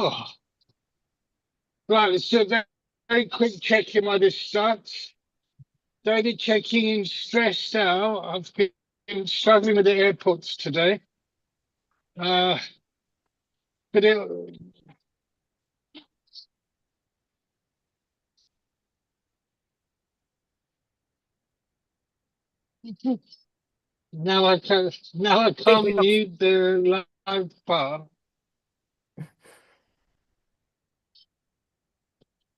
Oh, right, let's do a very quick check-in while this starts. David checking in, stressed out. I've been struggling with the airports today. But now I can't mute the live bar.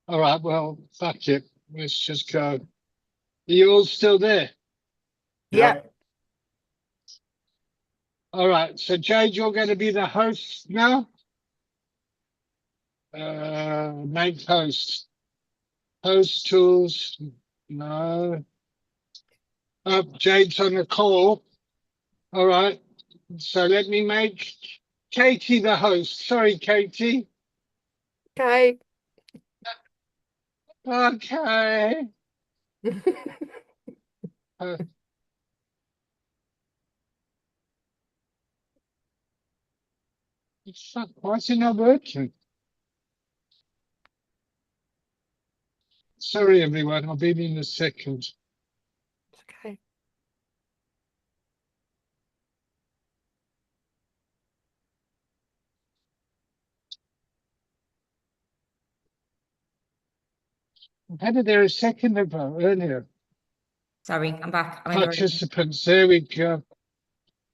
All right, well, fuck it. Let's just go. Are you all still there? Yeah. All right, so Jade, you're going to be the host now. Make host. Host tools. No. Oh, Jade's on the call. All right. So let me make Katie the host. Sorry, Katie. Okay. Okay. Uh, fuck, why is it not working? Sorry, everyone. I'll be in a second. Okay. I had it there a second ago, earlier. Sorry, I'm back. I'm in the room. Participants, there we go.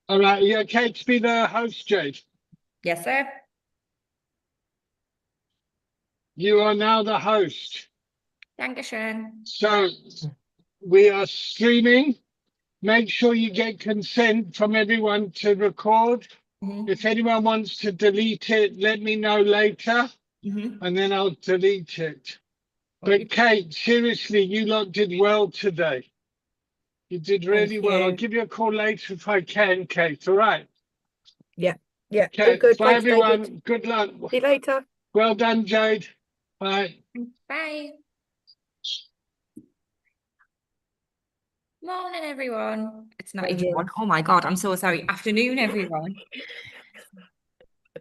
All right, you okay to be the host, Jade? Yes, sir. You are now the host. Dankeschön. So we are streaming. Make sure you get consent from everyone to record. If anyone wants to delete it, let me know later, and then I'll delete it. But Kate, seriously, you lot did well today. You did really well. I'll give you a call later if I can, Kate. All right. Yeah. Yeah. Okay. Good. Bye, Thanks, everyone. David. Good luck. See you later. Well done, Jade. Bye. Bye. Morning, everyone. It's not even one. Oh my God, I'm so sorry. Afternoon, everyone.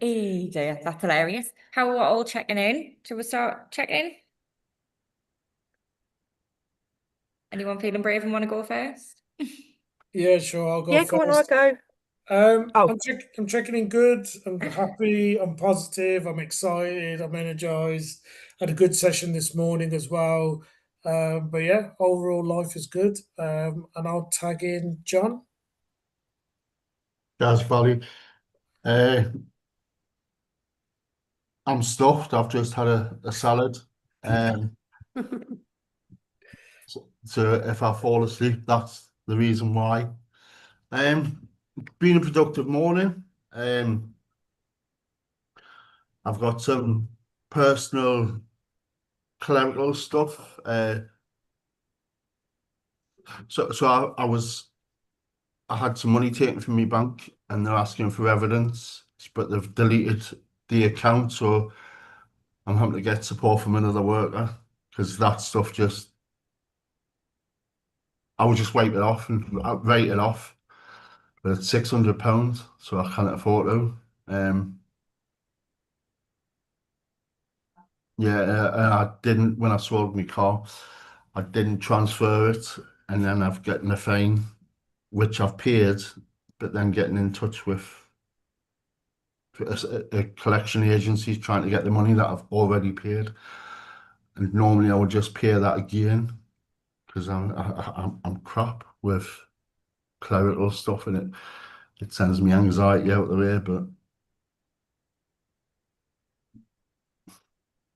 Hey dear, that's hilarious. How are we all checking in? Shall we start checking? Anyone feeling brave and want to go first? Yeah, sure. I'll go Yeah, go on, I'll first. go. I'm checking in good. I'm happy. I'm positive. I'm excited. I'm energized. Had a good session this morning as well. But yeah, overall life is good. And I'll tag in John. Jazz Valley. I'm stuffed. I've just had a salad. So if I fall asleep, that's the reason why. Been a productive morning. I've got some personal clerical stuff. So I had some money taken from my bank and they're asking for evidence, but they've deleted the account, so I'm having to get support from another worker because that stuff I would just wipe it off and write it off, but it's £600, so I can't afford to. And I didn't, when I sold my car, I didn't transfer it, and then I've gotten a fine, which I've paid, but then getting in touch with a collection agency trying to get the money that I've already paid. And normally I would just pay that again because I'm crap with clerical stuff, and it sends me anxiety out the way, but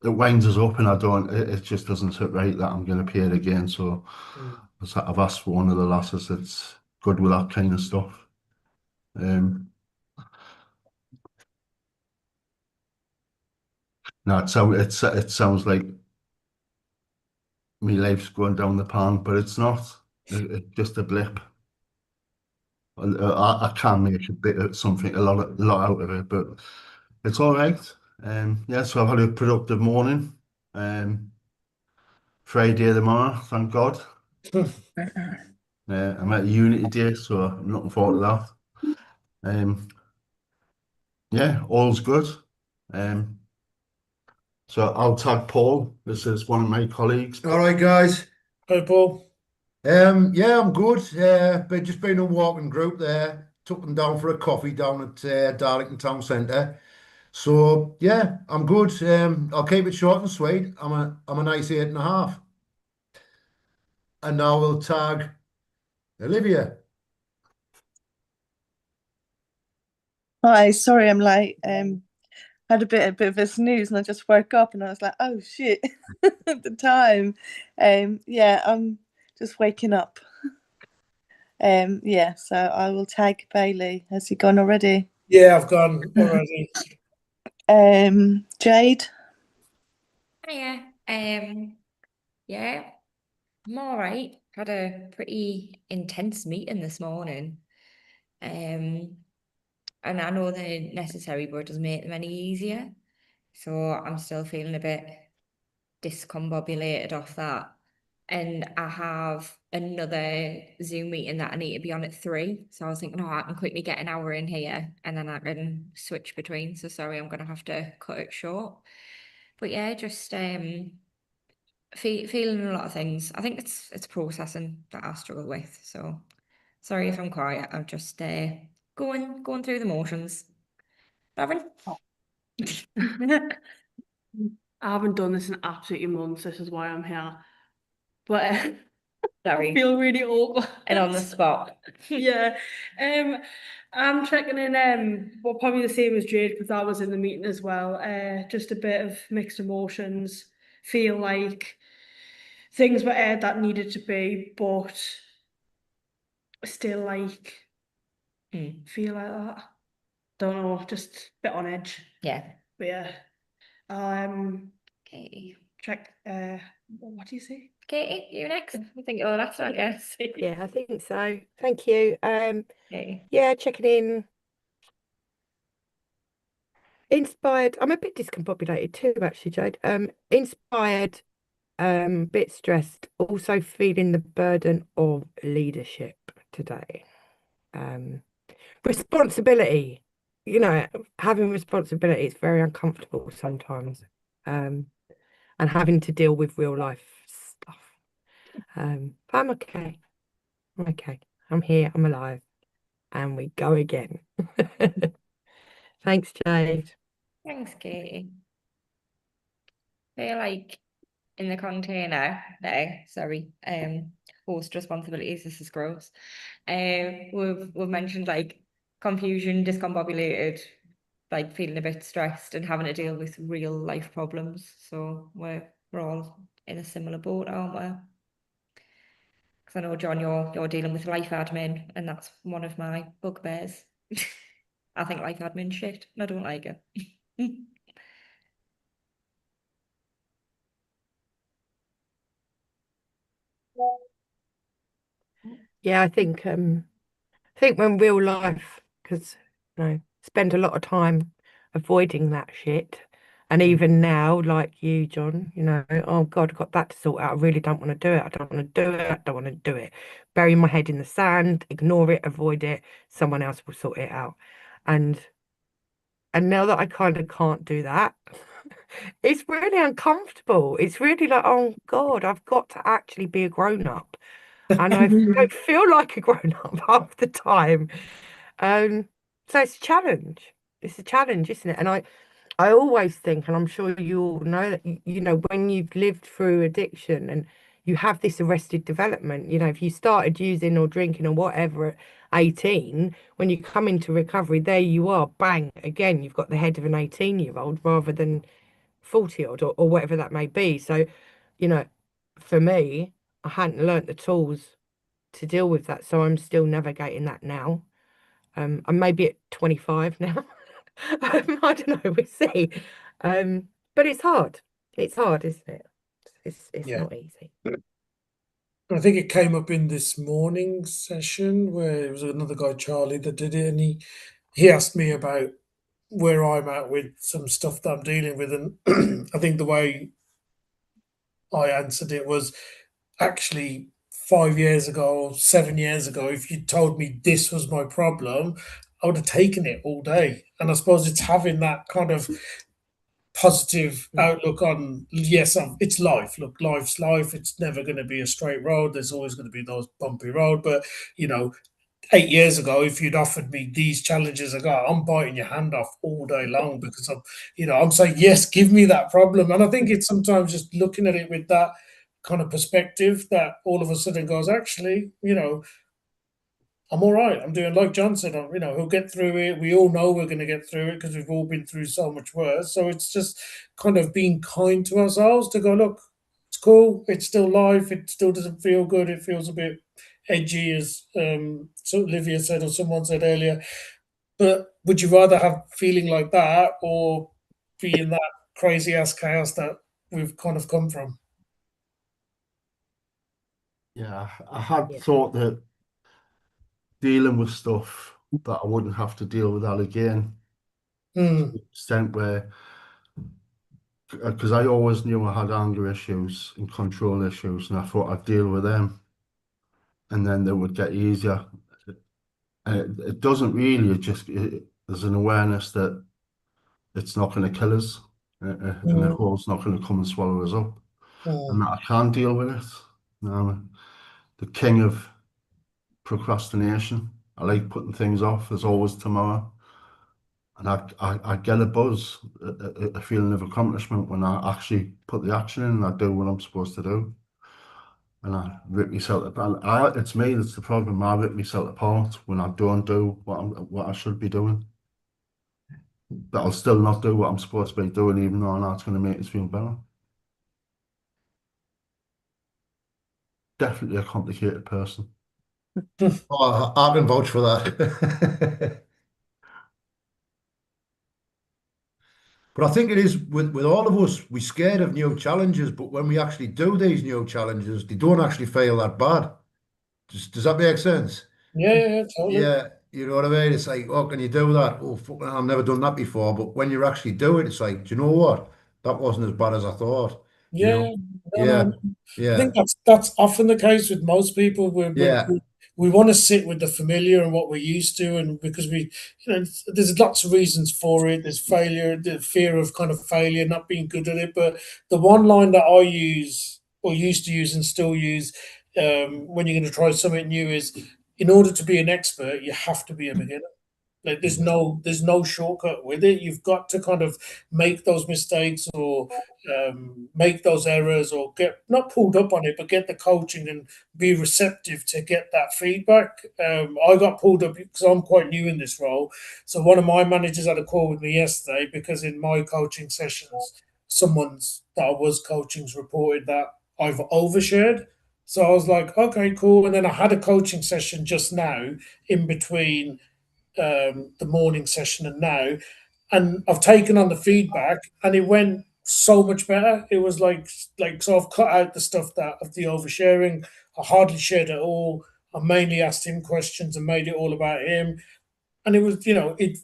it winds us up, and it just doesn't sit right that I'm going to pay it again. So I've asked for one of the lasses that's good with that kind of stuff. No, it sounds like my life's going down the pan, but it's not. It's just a blip. I can make a bit of something, a lot out of it, but it's all right. So I've had a productive morning. Friday tomorrow, thank God. I'm at Unity Day, so I'm looking forward to that. All's good. So I'll tag Paul. This is one of my colleagues. All right, guys. Hi, Paul. Yeah, I'm good. But just been a walking group there. Took them down for a coffee down at Darlington Town Centre. So yeah, I'm good. I'll keep it short and sweet. I'm a nice 8.5. And now we'll tag Olivia. Hi, sorry I'm late. Had a bit of a snooze and I just woke up and I was like, oh shit, at the time. Yeah, I'm just waking up. Yeah, so I will tag Bailey. Has he gone already? Yeah, I've gone already. Jade? Hiya. Yeah, I'm all right. Had a pretty intense meeting this morning. And I know they're necessary, but it doesn't make them any easier. So I'm still feeling a bit discombobulated off that. And I have another Zoom meeting that I need to be on at 3. So I was thinking, oh, I can quickly get an hour in here and then I can switch between. So sorry, I'm gonna have to cut it short. But yeah, just feeling a lot of things. I think it's processing that I struggle with. So sorry if I'm quiet. I'm just going through the motions. Lauren? I haven't done this in absolutely months. This is why I'm here. But I Sorry. feel really awkward. And on the spot. Yeah. I'm checking in, well, probably the same as Jade, because I was in the meeting as well. Just a bit of mixed emotions. Feel like things were aired that needed to be, but still like feel like that. Don't know, just a bit on edge. Yeah. But yeah. Okay. Check. What do you say? Katie, you next. I think you're last, I guess. Yeah, I think so. Thank you. Okay. Yeah, checking in. Inspired. I'm a bit discombobulated too, actually, Jade. Inspired, bit stressed, also feeling the burden of leadership today. Responsibility. You know, having responsibility is very uncomfortable sometimes. And having to deal with real life stuff. But I'm okay. I'm okay. I'm here, I'm alive. And we go again. Thanks, Jade. Thanks, Katie. Feel like in the container there, sorry, host responsibilities, this is gross. We've mentioned like confusion, discombobulated, like feeling a bit stressed and having to deal with real life problems. So we're all in a similar boat, aren't we? Because I know, John, you're dealing with life admin, and that's one of my bugbears. I think life admin shit, and I don't like it. Yeah, I think when real life, because spend a lot of time avoiding that shit. And even now, like you, John, oh God, I've got that to sort out. I really don't want to do it. I don't want to do it. I don't want to do it. Bury my head in the sand, ignore it, avoid it. Someone else will sort it out. And now that I kind of can't do that, it's really uncomfortable. It's really like, oh God, I've got to actually be a grown-up. And I don't feel like a grown-up half the time. So it's a challenge. It's a challenge, isn't it? And I always think, and I'm sure you all know that, when you've lived through addiction and you have this arrested development, if you started using or drinking or whatever at 18, when you come into recovery, there you are, bang, again, you've got the head of an 18-year-old rather than 40-odd or whatever that may be. So, for me, I hadn't learnt the tools to deal with that. So I'm still navigating that now. I'm maybe at 25 now. I don't know, we'll see. But it's hard. It's hard, isn't it? It's not easy. I think it came up in this morning's session where it was another guy, Charlie, that did it, and he asked me about where I'm at with some stuff that I'm dealing with, and I think the way I answered it was actually 5 years ago, 7 years ago, if you told me this was my problem, I would have taken it all day. And I suppose it's having that kind of positive outlook on, yes, it's life. Look, life's life. It's never going to be a straight road. There's always going to be those bumpy road. But, 8 years ago, if you'd offered me these challenges, I'm biting your hand off all day long because I'm saying, yes, give me that problem. And I think it's sometimes just looking at it with that kind of perspective that all of a sudden goes, actually, I'm all right. I'm doing like John said, he'll get through it. We all know we're going to get through it because we've all been through so much worse. So it's just kind of being kind to ourselves to go, look, it's cool. It's still life. It still doesn't feel good. It feels a bit edgy, as so Olivia said or someone said earlier. But would you rather have feeling like that or be in that crazy ass chaos that we've kind of come from? Yeah, I had thought that dealing with stuff that I wouldn't have to deal with that again, to the extent where, because I always knew I had anger issues and control issues, and I thought I'd deal with them, and then they would get easier. And it doesn't really. There's an awareness that it's not going to kill us, and the hole's not going to come and swallow us up, and that I can deal with it. I'm the king of procrastination. I like putting things off. There's always tomorrow. And I get a buzz, a feeling of accomplishment when I actually put the action in and I do what I'm supposed to do. And I rip myself apart. It's me that's the problem. I rip myself apart when I don't do what I should be doing. But I'll still not do what I'm supposed to be doing, even though I know it's going to make us feel better. Definitely a complicated person. Oh, I can vouch for that. But I think it is with all of us, we're scared of new challenges, but when we actually do these new challenges, they don't actually feel that bad. Does that make sense? Yeah, totally. Yeah, you know what I mean? It's like, oh, can you do that? Oh, fucking, I've never done that before. But when you actually do it, it's like, do you know what? That wasn't as bad as I thought. You Yeah, know? no. I think Yeah, that's often the case with most people. yeah, We want to sit with the familiar and what we're used to, and because there's lots of reasons for it. There's failure, the fear of kind of failure, not being good at it. But the one line that I use or used to use and still use when you're going to try something new is, in order to be an expert, you have to be a beginner. Like there's no shortcut with it. You've got to kind of make those mistakes or make those errors or get not pulled up on it, but get the coaching and be receptive to get that feedback. I got pulled up because I'm quite new in this role. So one of my managers had a call with me yesterday because in my coaching sessions, someone's that I was coaching's reported that I've overshared. So I was like, okay, cool. And then I had a coaching session just now in between the morning session and now, and I've taken on the feedback, and it went so much better. It was like so I've cut out the stuff that of the oversharing. I hardly shared at all. I mainly asked him questions and made it all about him, and it was it.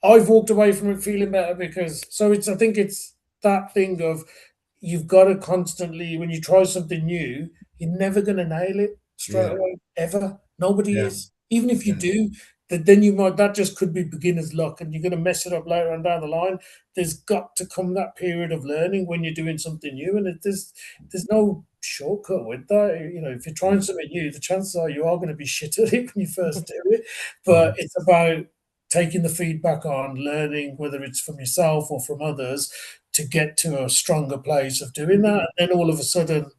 I've walked away from it feeling better because I think it's that thing of you've got to constantly when you try something new, you're never going to nail it straight yeah, away ever. Nobody yeah, is. Even if you yeah, do, that just could be beginner's luck, and you're going to mess it up later on down the line. There's got to come that period of learning when you're doing something new, and there's no shortcut with that. If you're trying something new, the chances are you are going to be shit at it when you first do it. But it's about taking the feedback on, learning whether it's from yourself or from others to get to a stronger place of doing that. And then all of a sudden,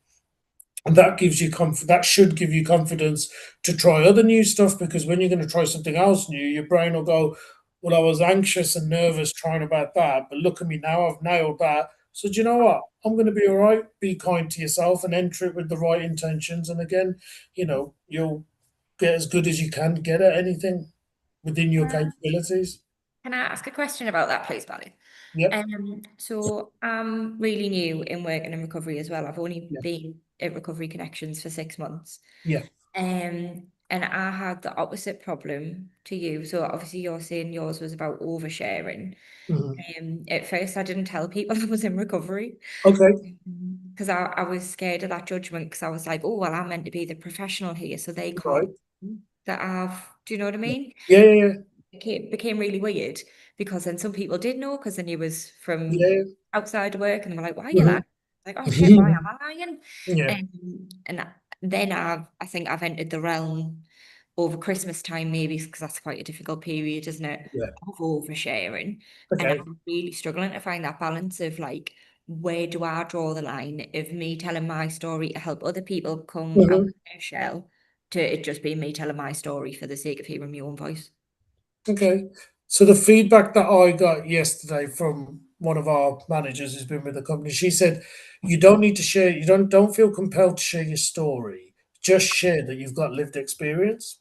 and that gives you that should give you confidence to try other new stuff because when you're going to try something else new, your brain will go, well, I was anxious and nervous trying about that, but look at me now, I've nailed that. So do you know what? I'm going to be all right. Be kind to yourself and enter it with the right intentions. And again, you'll get as good as you can get at anything within your capabilities. Can I ask a question about that, please, Barry? Yeah. So I'm really new in working in recovery as well. I've only Yeah. been at Recovery Connections for 6 months. Yeah. And I had the opposite problem to you. So obviously you're saying yours was about oversharing. At first I didn't tell people I was in recovery. Okay. Because I was scared of that judgment because I was like, oh, well, I'm meant to be the professional here, so they Right. can't that I've, do you know what I mean? Yeah. It became really weird. because then some people did know because they knew it was from Yeah. outside work, and they were like, "Why are you lying?" Like, "Oh shit, why am I lying?" Yeah. And then I think I've entered the realm over Christmas time, maybe because that's quite a difficult period, isn't it? Yeah. Of oversharing. And Okay. I'm really struggling to find that balance of like, where do I draw the line of me telling my story to help other people come out of their shell to it just being me telling my story for the sake of hearing my own voice? Okay. So the feedback that I got yesterday from one of our managers who's been with the company, she said, you don't need to share, you don't feel compelled to share your story. Just share that you've got lived experience.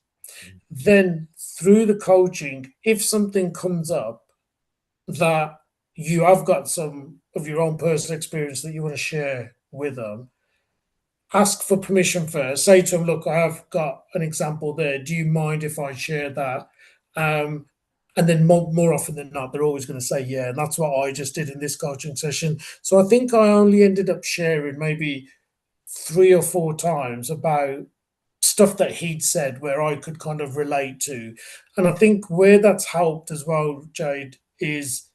Then through the coaching, if something comes up that you have got some of your own personal experience that you want to share with them, ask for permission first. Say to them, look, I have got an example there. Do you mind if I share that? And then more often than not, they're always going to say yeah. And that's what I just did in this coaching session. So I think I only ended up sharing maybe 3 or 4 times about stuff that he'd said where I could kind of relate to. And I think where that's helped as well, Jade, is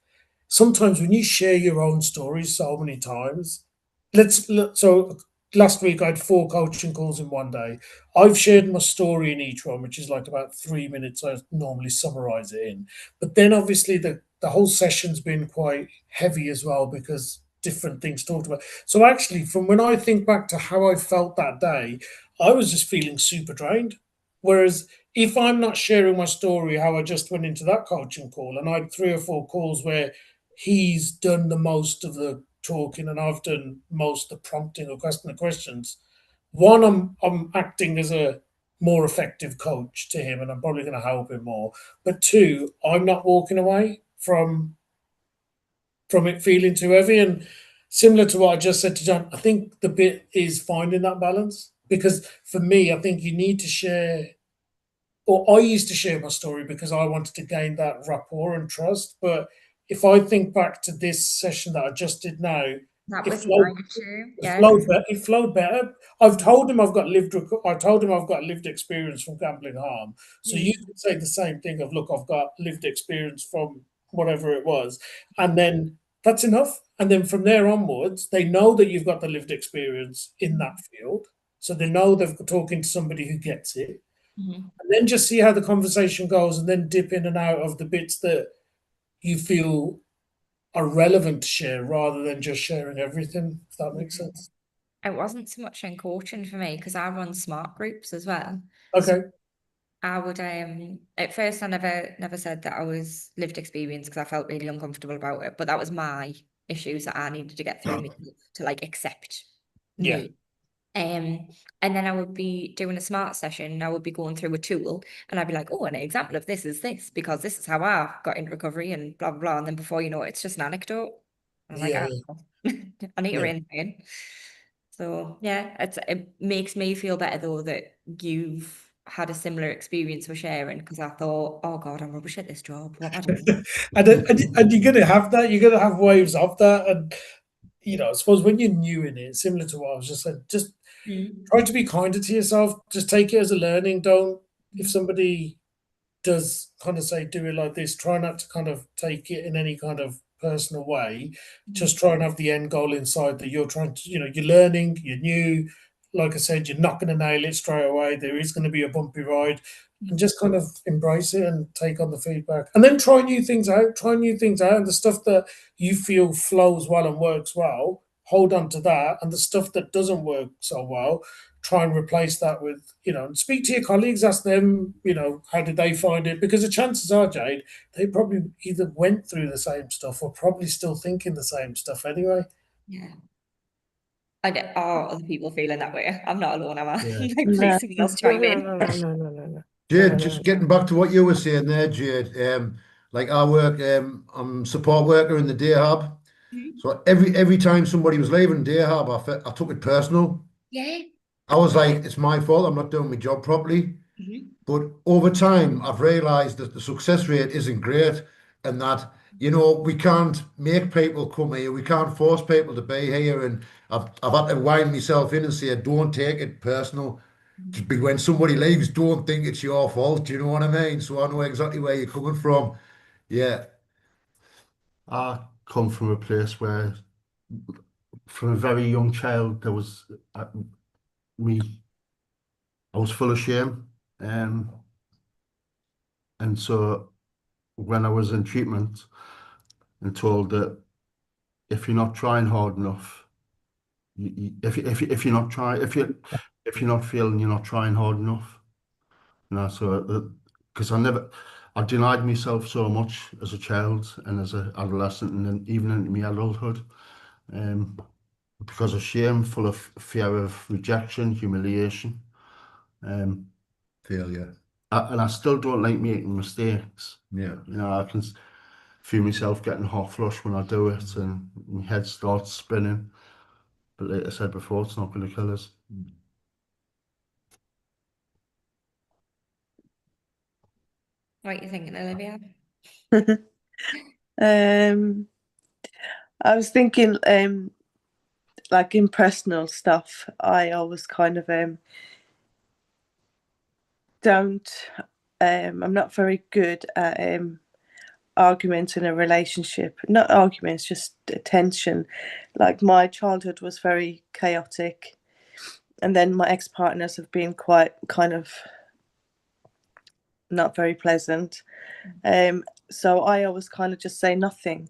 sometimes when you share your own stories so many times, let's look. So last week I had 4 coaching calls in one day. I've shared my story in each one, which is like about 3 minutes. I normally summarize it in, but then obviously the whole session's been quite heavy as well because different things talked about. So actually, from when I think back to how I felt that day, I was just feeling super drained. Whereas if I'm not sharing my story, how I just went into that coaching call, and I had 3 or 4 calls where he's done the most of the talking and I've done most of the prompting or asking the questions. One, I'm acting as a more effective coach to him and I'm probably going to help him more. But 2, I'm not walking away from it feeling too heavy. And similar to what I just said to John, I think the bit is finding that balance. Because for me, I think you need to share, or I used to share my story because I wanted to gain that rapport and trust. But if I think back to this session that I just did now, That it was my flowed, issue. it Yeah, flowed better. It flowed better. I've told him I've got I told him I've got lived experience from gambling harm. So you could say the same thing of, look, I've got lived experience from whatever it was, and then that's enough. And then from there onwards, they know that you've got the lived experience in that field, so they know they're talking to somebody who gets it. Mhm. And then just see how the conversation goes, and then dip in and out of the bits that you feel are relevant to share rather than just sharing everything, if that makes sense. It wasn't so much in coaching for me because I run smart groups as well. Okay. So I would at first I never said that I was lived experience because I felt really uncomfortable about it, but that was my issues that I needed to get through me to like accept Yeah. me. And then I would be doing a smart session and I would be going through a tool and I'd be like, oh, an example of this is this because this is how I got into recovery and blah blah blah. And then before you know it, it's just an anecdote. And I'm like, Yeah. oh, I need to Yeah. rein it in. So yeah, it makes me feel better though that you've had a similar experience with sharing because I thought, oh God, I'm rubbish at this job. What am I doing? And you're gonna have that. You're gonna have waves of that, and I suppose when you're new in it, similar to what I was just saying, just try to be kinder to yourself. Just take it as a learning. Don't if somebody does kind of say do it like this, try not to kind of take it in any kind of personal way. Just try and have the end goal inside that you're trying to, you're learning, you're new. Like I said, you're not going to nail it straight away. There is going to be a bumpy ride, and just kind of embrace it and take on the feedback, and then try new things out. Try new things out, and the stuff that you feel flows well and works well, hold on to that, and the stuff that doesn't work so well, try and replace that with, speak to your colleagues, ask them, how did they find it? Because the chances are, Jade, they probably either went through the same stuff or probably still thinking the same stuff anyway. Yeah. And are other people feeling that way? I'm not alone, am I? Yeah. Like, No. please, someone else chime in. No. Jade, just getting back to what you were saying there, Jade. Like I work, I'm support worker in the day hub. So every time somebody was leaving day hub, I took it personal. Yeah. I was like, it's my fault. I'm not doing my job properly. Mhm. But over time, I've realised that the success rate isn't great, and that we can't make people come here. We can't force people to be here. And I've had to wind myself in and say, don't take it personal. Just be when somebody leaves, don't think it's your fault. Do you know what I mean? So I know exactly where you're coming from. Yeah. I come from a place where, from a very young child, there was me. I was full of shame, and so when I was in treatment and told that if you're not trying hard enough, if you're not trying, if you're not feeling you're not trying hard enough, so because I denied myself so much as a child and as an adolescent and then even into my adulthood, um, because of shame, full of fear of rejection, humiliation, Failure. and I still don't like making mistakes. Yeah. I can feel myself getting hot flush when I do it, and my head starts spinning. But like I said before, it's not going to kill us. What are you thinking, Olivia? I was thinking, like in personal stuff, I always kind of don't. I'm not very good at arguments in a relationship. Not arguments, just tension. Like my childhood was very chaotic, and then my ex-partners have been quite kind of not very pleasant. So I always kind of just say nothing,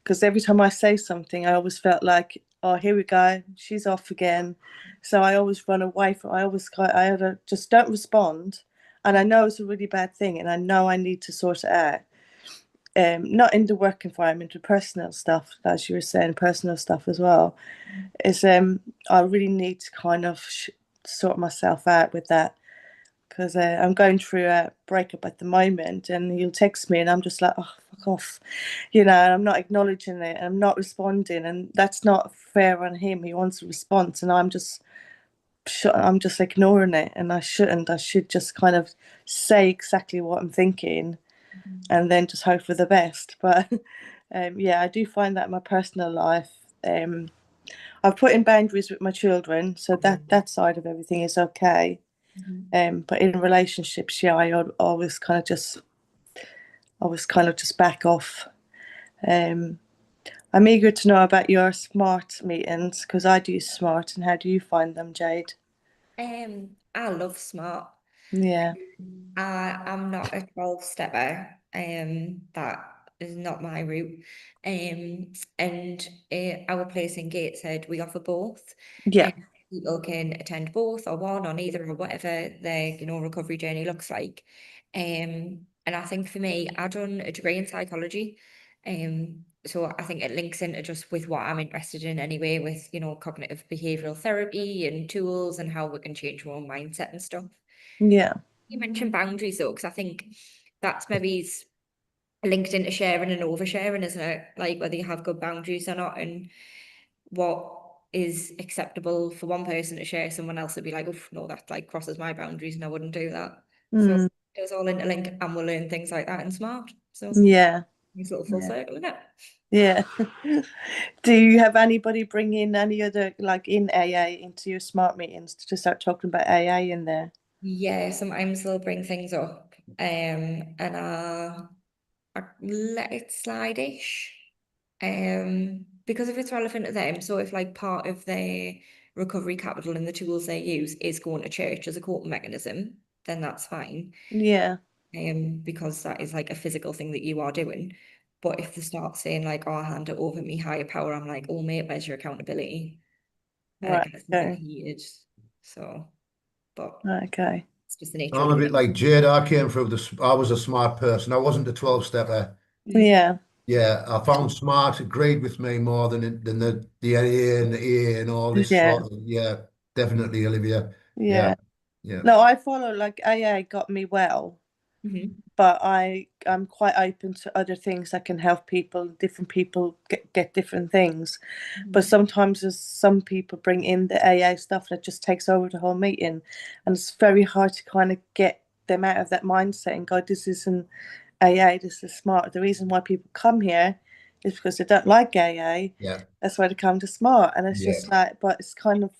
because every time I say something, I always felt like, oh, here we go, she's off again. So I always run away from. Just don't respond, and I know it's a really bad thing, and I know I need to sort it out. Not in the work environment, the personal stuff, as you were saying, personal stuff as well. Is I really need to kind of sort myself out with that, because I'm going through a breakup at the moment, and he'll text me and I'm just like, oh, fuck off, and I'm not acknowledging it and I'm not responding, and that's not fair on him. He wants a response and I'm just ignoring it, and I shouldn't. I should just kind of say exactly what I'm thinking and then just hope for the best. But yeah, I do find that in my personal life, I've put in boundaries with my children, so that side of everything is okay. But in relationships, yeah, I always kind of just back off. I'm eager to know about your smart meetings, because I do smart, and how do you find them, Jade? I love smart. Yeah. I'm not a 12-stepper. That is not my route. And our place in Gateshead, we offer both. Yeah. People can attend both or one or neither or whatever their, recovery journey looks like. And I think for me, I've done a degree in psychology. So I think it links into just with what I'm interested in anyway, with, cognitive behavioral therapy and tools and how we can change our own mindset and stuff. Yeah. You mentioned boundaries though, because I think that's maybe linked into sharing and oversharing, isn't it? Like whether you have good boundaries or not, and what is acceptable for one person to share, someone else would be like, oh no, that like crosses my boundaries and I wouldn't do that. So it's all interlinked, and we'll learn things like that in smart. So yeah, it's a little full circle, isn't it? yeah. Do you have anybody bring in any other, like in AA, into your smart meetings to start talking about AA in there? Yeah, sometimes they'll bring things up, and I let it slide-ish, because if it's relevant to them. So if like part of their recovery capital and the tools they use is going to church as a coping mechanism, then that's fine. Yeah. Because that is like a physical thing that you are doing. But if they start saying like, oh, I hand it over me higher power, I'm like, oh mate, where's your accountability? Right. It's Okay. heated. So, but Okay. it's just the nature I'm of a bit like Jade. I came through I was a smart person. I wasn't a 12-stepper. Yeah. Yeah, I found smart agreed with me more than the A and the E and all this Yeah. sort of, yeah, definitely, Olivia. Yeah. Yeah. No, I follow, like, AA got me well, but I'm quite open to other things that can help people. Different people get different things, but sometimes there's some people bring in the AA stuff that just takes over the whole meeting, and it's very hard to kind of get them out of that mindset and go, this isn't AA, this is smart. The reason why people come here is because they don't like AA. Yeah. That's why they come to smart, and it's Yeah. just like, but it's kind of.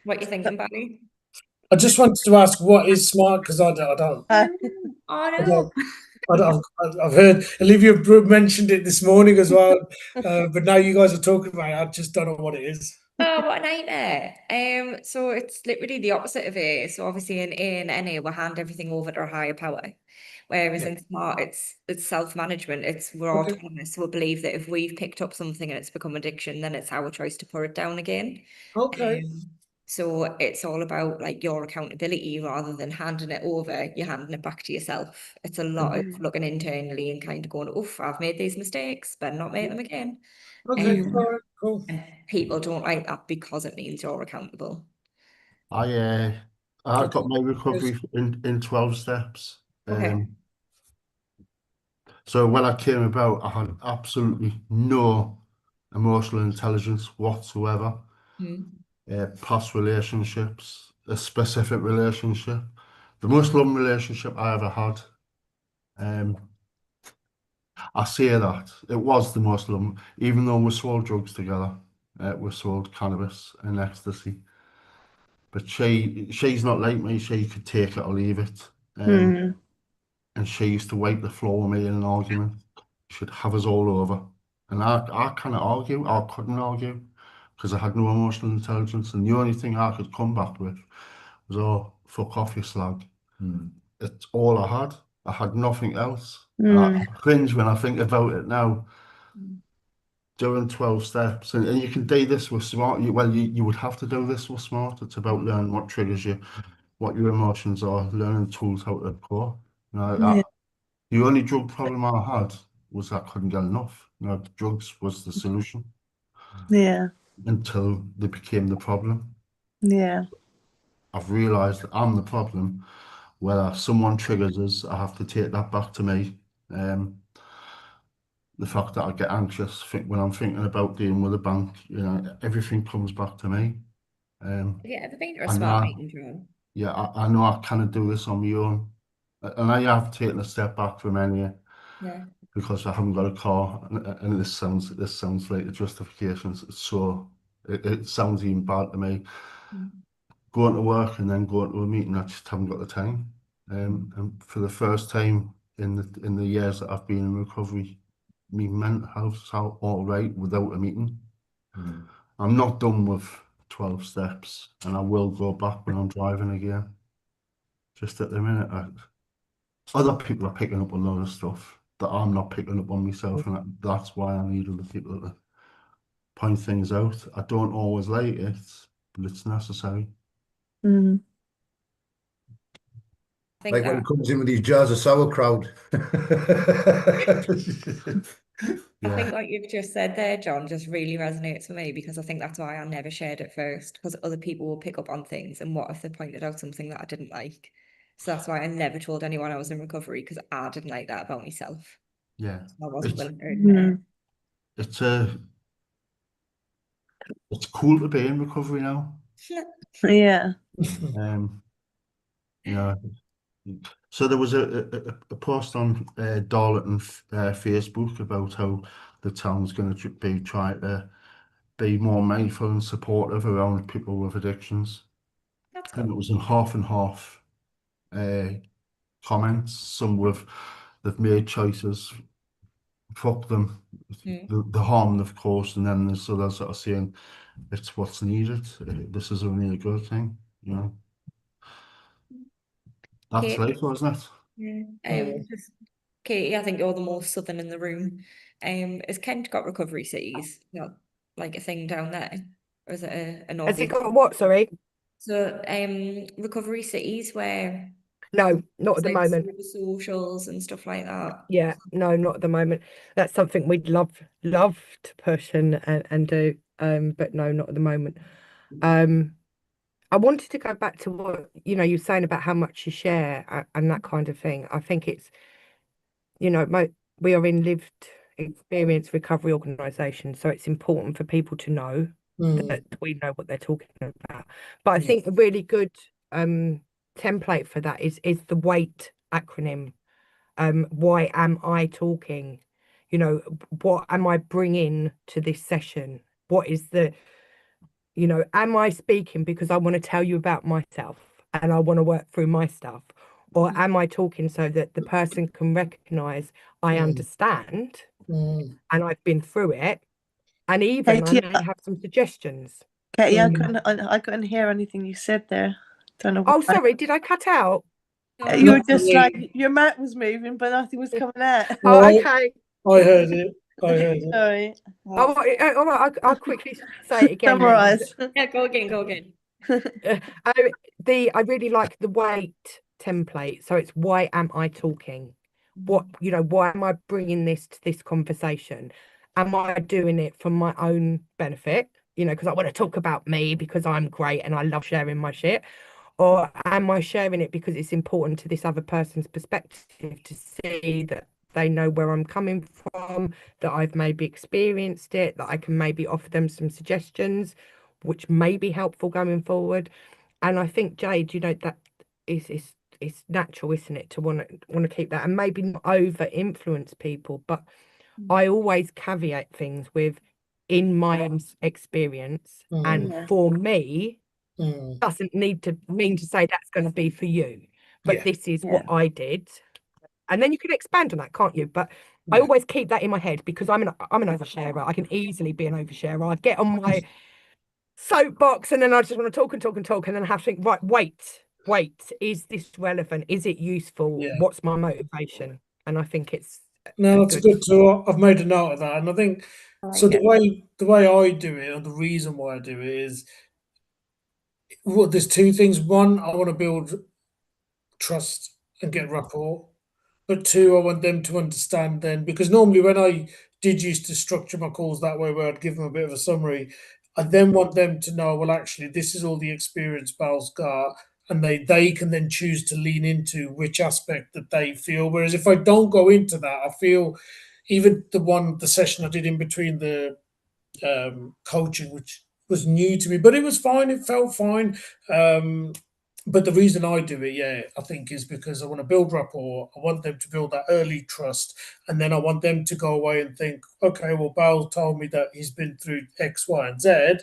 What you thinking, Barry? I just wanted to ask, what is smart? Because I don't. Oh no. I've heard Olivia mentioned it this morning as well, but now you guys are talking about it, I just don't know what it is. Oh, what a nightmare. So it's literally the opposite of A. So obviously in A and NA, we hand everything over to a higher power. Whereas Yeah. in SMART, it's self-management. We're Okay. autonomous. We believe that if we've picked up something and it's become addiction, then it's our choice to put it down again. Okay. So it's all about like your accountability rather than handing it over, you're handing it back to yourself. It's a lot of looking internally and kind of going, oof, I've made these mistakes, better not make them again. Okay. All right. Cool. And people don't like that because it means you're accountable. I got my recovery in 12 steps. Okay. So when I came about, I had absolutely no emotional intelligence whatsoever. Past relationships, a specific relationship, the most loving relationship I ever had. I say that it was the most loving, even though we sold drugs together. We sold cannabis and ecstasy. But she's not like me. She could take it or leave it. And she used to wipe the floor with me in an argument. She'd have us all over. And I can't argue. I couldn't argue because I had no emotional intelligence. And the only thing I could come back with was, oh, fuck off, you slag. It's all I had. I had nothing else. And I cringe when I think about it now. Doing 12 steps, and you can do this with SMART. You would have to do this with SMART. It's about learning what triggers you, what your emotions are, learning tools how to cope. You know, the only drug problem I had was I couldn't get enough. You know, drugs was the solution. Yeah. Until they became the problem. Yeah. I've realised that I'm the problem. Whether someone triggers us, I have to take that back to me. The fact that I get anxious when I'm thinking about dealing with a bank, you know, everything comes back to me. Have you ever been to a And SMART I, meeting, John? yeah, I know I cannot do this on my own. And I have taken a step back from any because I haven't got a car. And this sounds like a justification. So it sounds even bad to me. Going to work and then going to a meeting, I just haven't got the time. And for the first time in the years that I've been in recovery, my mental health's all right without a meeting. I'm not done with 12 steps, and I will go back when I'm driving again. Just at the minute, other people are picking up a lot of stuff that I'm not picking up on myself, and that's why I need other people to point things out. I don't always like it, but it's necessary. Like when he comes in with these jars of sauerkraut. I think what you've just said there, John, just really resonates with me because I think that's why I never shared it first, because other people will pick up on things and what if they pointed out something that I didn't like. So that's why I never told anyone I was in recovery, because I didn't like that about myself. Yeah. So I wasn't willing to admit it. It's cool to be in recovery now. Yeah. You know, so there was a post on Darlington Facebook about how the town's going to be trying to be more mindful and supportive around people with addictions. That's And good. it was in half and half comments. Some they've made choices, fuck them, the harm they've caused, and then there's others that are saying it's what's needed. This is only a good thing, you know. That's Kate, life, wasn't it? Katie, I think you're the most southern in the room. Has Kent got recovery cities? Not like a thing down there, or is it a Has it northeast? got what, sorry? So, recovery cities where No, not at the like moment. super socials and stuff like that. Yeah, no, not at the moment. That's something we'd love to push and do. But no, not at the moment. I wanted to go back to what you were saying about how much you share and that kind of thing. I think it's, we are in lived experience recovery organisations, so it's important for people to know that we know what they're talking about. But I think a really good template for that is the WAIT acronym. Why am I talking? What am I bringing to this session? What is am I speaking because I want to tell you about myself and I want to work through my stuff? Or am I talking so that the person can recognize I understand and I've been through it, and even I Katie, may have some suggestions. Katie, I couldn't hear anything you said there. Don't know Oh, why. sorry, did I cut out? You were just like, your mouth was moving, but nothing was coming out. Oh, okay. I heard it. Sorry. All right, I'll quickly say it again. Summarise. Yeah, go again. I really like the weight template. So it's, why am I talking? Why am I bringing this to this conversation? Am I doing it for my own benefit? Because I want to talk about me because I'm great and I love sharing my shit. Or am I sharing it because it's important to this other person's perspective to see that they know where I'm coming from, that I've maybe experienced it, that I can maybe offer them some suggestions, which may be helpful going forward. And I think, Jade, that it's natural, isn't it, to want to keep that and maybe not over influence people. But I always caveat things with, in my experience, and for me, doesn't need to mean to say that's going to be for you, but this is what I did. And then you can expand on that, can't you? But I always keep that in my head because I'm an oversharer. I can easily be an oversharer. I get on my soapbox and then I just want to talk and talk and talk, and then I have to think, right, wait, is this relevant? Is it useful? What's my motivation? And I think it's it's good. So I've made a note of that, and I think so. The way I do it, and the reason why I do it is, well, there's two things. One, I want to build trust and get rapport. But two, I want them to understand then, because normally when I did used to structure my calls that way, where I'd give them a bit of a summary, I then want them to know, well, actually, this is all the experience Bal's got, and they can then choose to lean into which aspect that they feel. Whereas if I don't go into that, I feel even the session I did in between the coaching, which was new to me, but it was fine. It felt fine. But the reason I do it, I think, is because I want to build rapport. I want them to build that early trust. And then I want them to go away and think, okay, well, Bal told me that he's been through X, Y, and Z.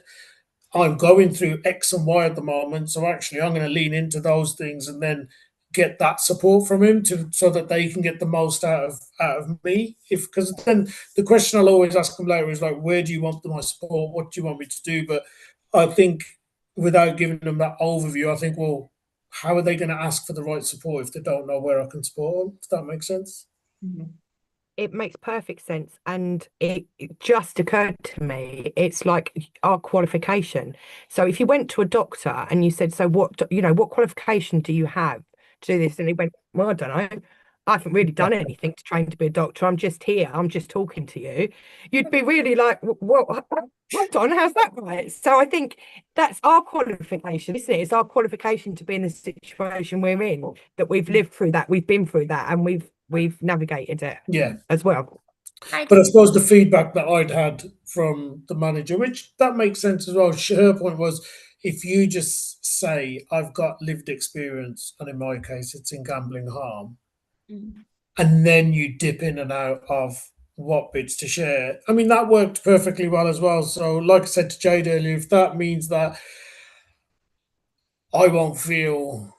I'm going through X and Y at the moment. So actually, I'm going to lean into those things and then get that support from him so that they can get the most out of me. Because then the question I'll always ask them later is like, where do you want my support? What do you want me to do? But I think without giving them that overview, I think, well, how are they going to ask for the right support if they don't know where I can support them? Does that make sense? It makes perfect sense. And it just occurred to me, it's like our qualification. So if you went to a doctor and you said, so what qualification do you have to do this? And he went, well, I don't know. I haven't really done anything to train to be a doctor. I'm just here. I'm just talking to you. You'd be really like, well, hold on, how's that right? So I think that's our qualification, isn't it? It's our qualification to be in the situation we're in, that we've lived through that, we've been through that, and we've navigated it as well. But I suppose the feedback that I'd had from the manager, which that makes sense as well, her point was, if you just say, I've got lived experience, and in my case, it's in gambling harm, and then you dip in and out of what bits to share. I mean, that worked perfectly well as well. So like I said to Jade earlier, if that means that I won't feel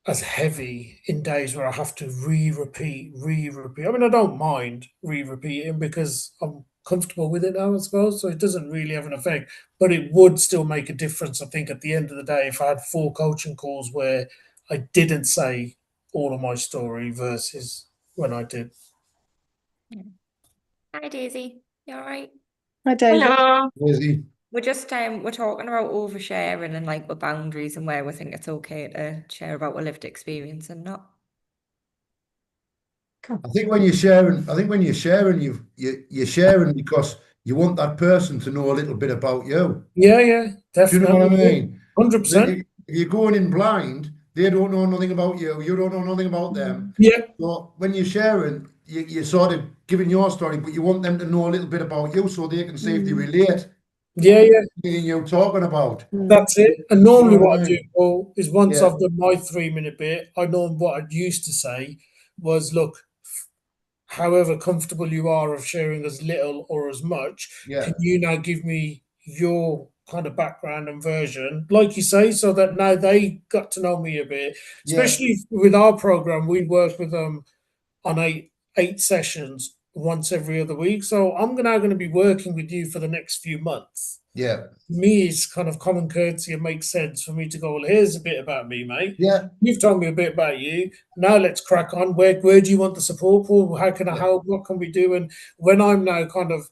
as heavy in days where I have to re-repeat. I mean, I don't mind re-repeating because I'm comfortable with it now, I suppose, so it doesn't really have an effect. But it would still make a difference, I think, at the end of the day, if I had 4 coaching calls where I didn't say all of my story versus when I did. Hi, Daisy. You all right? Hi, Daisy. Hello. Daisy. We're just we're talking about oversharing and like the boundaries and where we think it's okay to share about our lived experience and not. I think when you're sharing, you're sharing because you want that person to know a little bit about you. Yeah, definitely. Do you know what I mean? 100%. If you're going in blind, they don't know nothing about you. You don't know nothing about them. Yeah. So when you're sharing, you're sort of giving your story, but you want them to know a little bit about you so they can see if they relate. Yeah. Anything you're talking about. That's it. And normally You know what what I I do, mean? Paul, is once Yeah. I've done my 3-minute bit, I know what I used to say was, look, however comfortable you are of sharing as little or as much, Yeah. can you now give me your kind of background and version, like you say, so that now they got to know me a bit. Yeah. Especially with our program, we work with them on eight sessions once every other week. So I'm now going to be working with you for the next few months. Yeah. Me, it's kind of common courtesy. It makes sense for me to go, well, here's a bit about me, mate. Yeah. You've told me a bit about you. Now let's crack on. Where do you want the support for? How can I Yeah. help? What can we do? And when I'm now kind of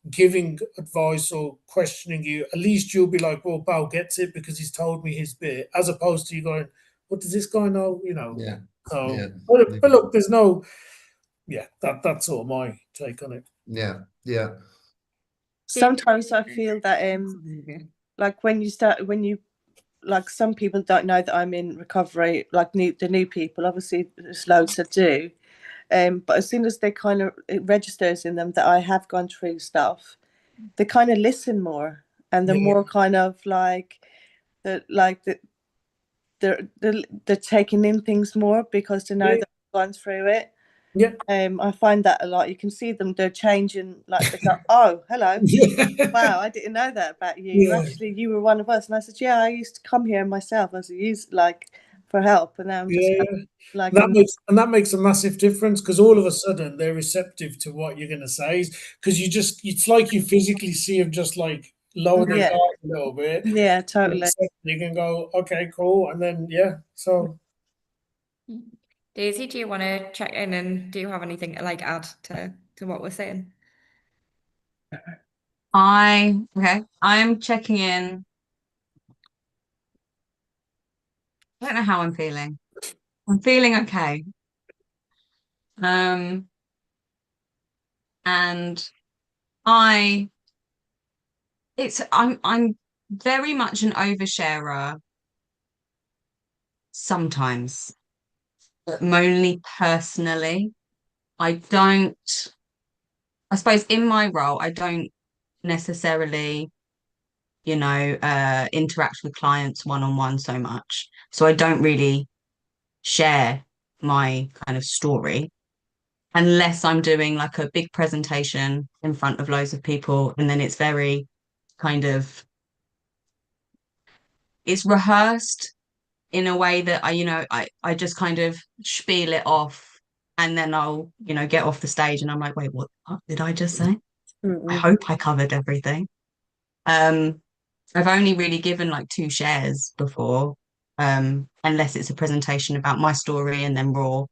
giving advice or questioning you, at least you'll be like, well, Bal gets it because he's told me his bit, as opposed to you going, what does this guy know? You know. Yeah. So, Yeah. but look, there's no, yeah, that's sort of my take on it. Yeah. Yeah. Sometimes I feel that like when you like, some people don't know that I'm in recovery, like the new people, obviously there's loads that do. But as soon as they kind of, it registers in them that I have gone through stuff, they kind of listen more, and they're Yeah. more kind of like they're taking in things more because they know Yeah. that I've gone through it. Yeah. I find that a lot. You can see them; they're changing. Like they go, "Oh, hello, wow, I didn't know that about you. Yeah. Actually, you were one of us." And I said, "Yeah, I used to come here myself as a youth, like for help, and now I'm just Yeah. like That makes a massive difference, because all of a sudden they're receptive to what you're going to say, because it's like you physically see them just like lower their yeah, guard a little bit. yeah, totally." You can go, okay, cool, and then yeah. So Daisy, do you want to check in, and do you have anything to like add to what we're saying? I'm checking in. I don't know how I'm feeling. I'm feeling okay. And I I'm very much an oversharer sometimes, but only personally. I suppose in my role, I don't necessarily, interact with clients one-on-one so much. So I don't really share my kind of story unless I'm doing like a big presentation in front of loads of people. And then it's very kind of, it's rehearsed in a way that I just kind of spiel it off, and then I'll, get off the stage and I'm like, wait, what did I just say? I hope I covered everything. Um, I've only really given like 2 shares before, unless it's a presentation about my story and then raw.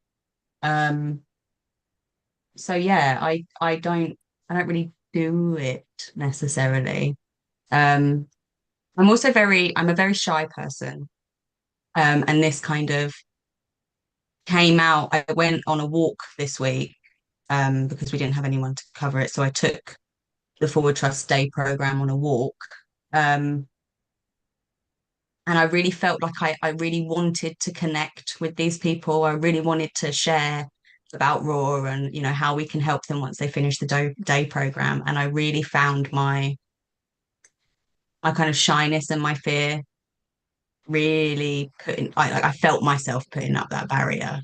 Um, so yeah, I don't really do it necessarily. Um, I'm a very shy person. And this kind of came out. I went on a walk this week, because we didn't have anyone to cover it. So I took the Forward Trust Day program on a walk. Um, and I really felt like I really wanted to connect with these people. I really wanted to share about Raw and, how we can help them once they finish the day program. And I really found my kind of shyness and my fear really I felt myself putting up that barrier,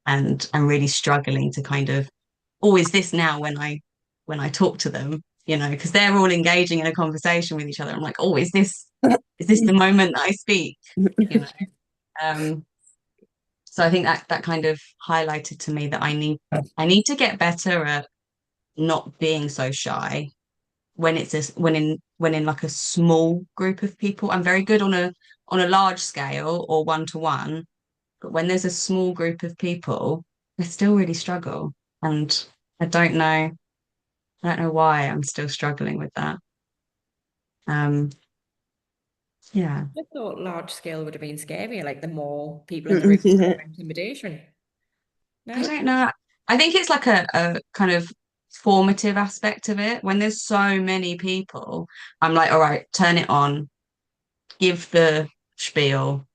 and I'm really struggling to kind of, is this now when I talk to them, because they're all engaging in a conversation with each other. I'm like, is this the moment that I speak? You know? So I think that kind of highlighted to me that I need to get better at not being so shy when when in like a small group of people. I'm very good on a large scale or one-to-one, but when there's a small group of people, I still really struggle. And I don't know why I'm still struggling with that. Yeah. I thought large scale would have been scarier, like the more people in the room, the more intimidation. I No? don't know. I think it's like a kind of formative aspect of it. When there's so many people, I'm like, all right, turn it on, give the spiel,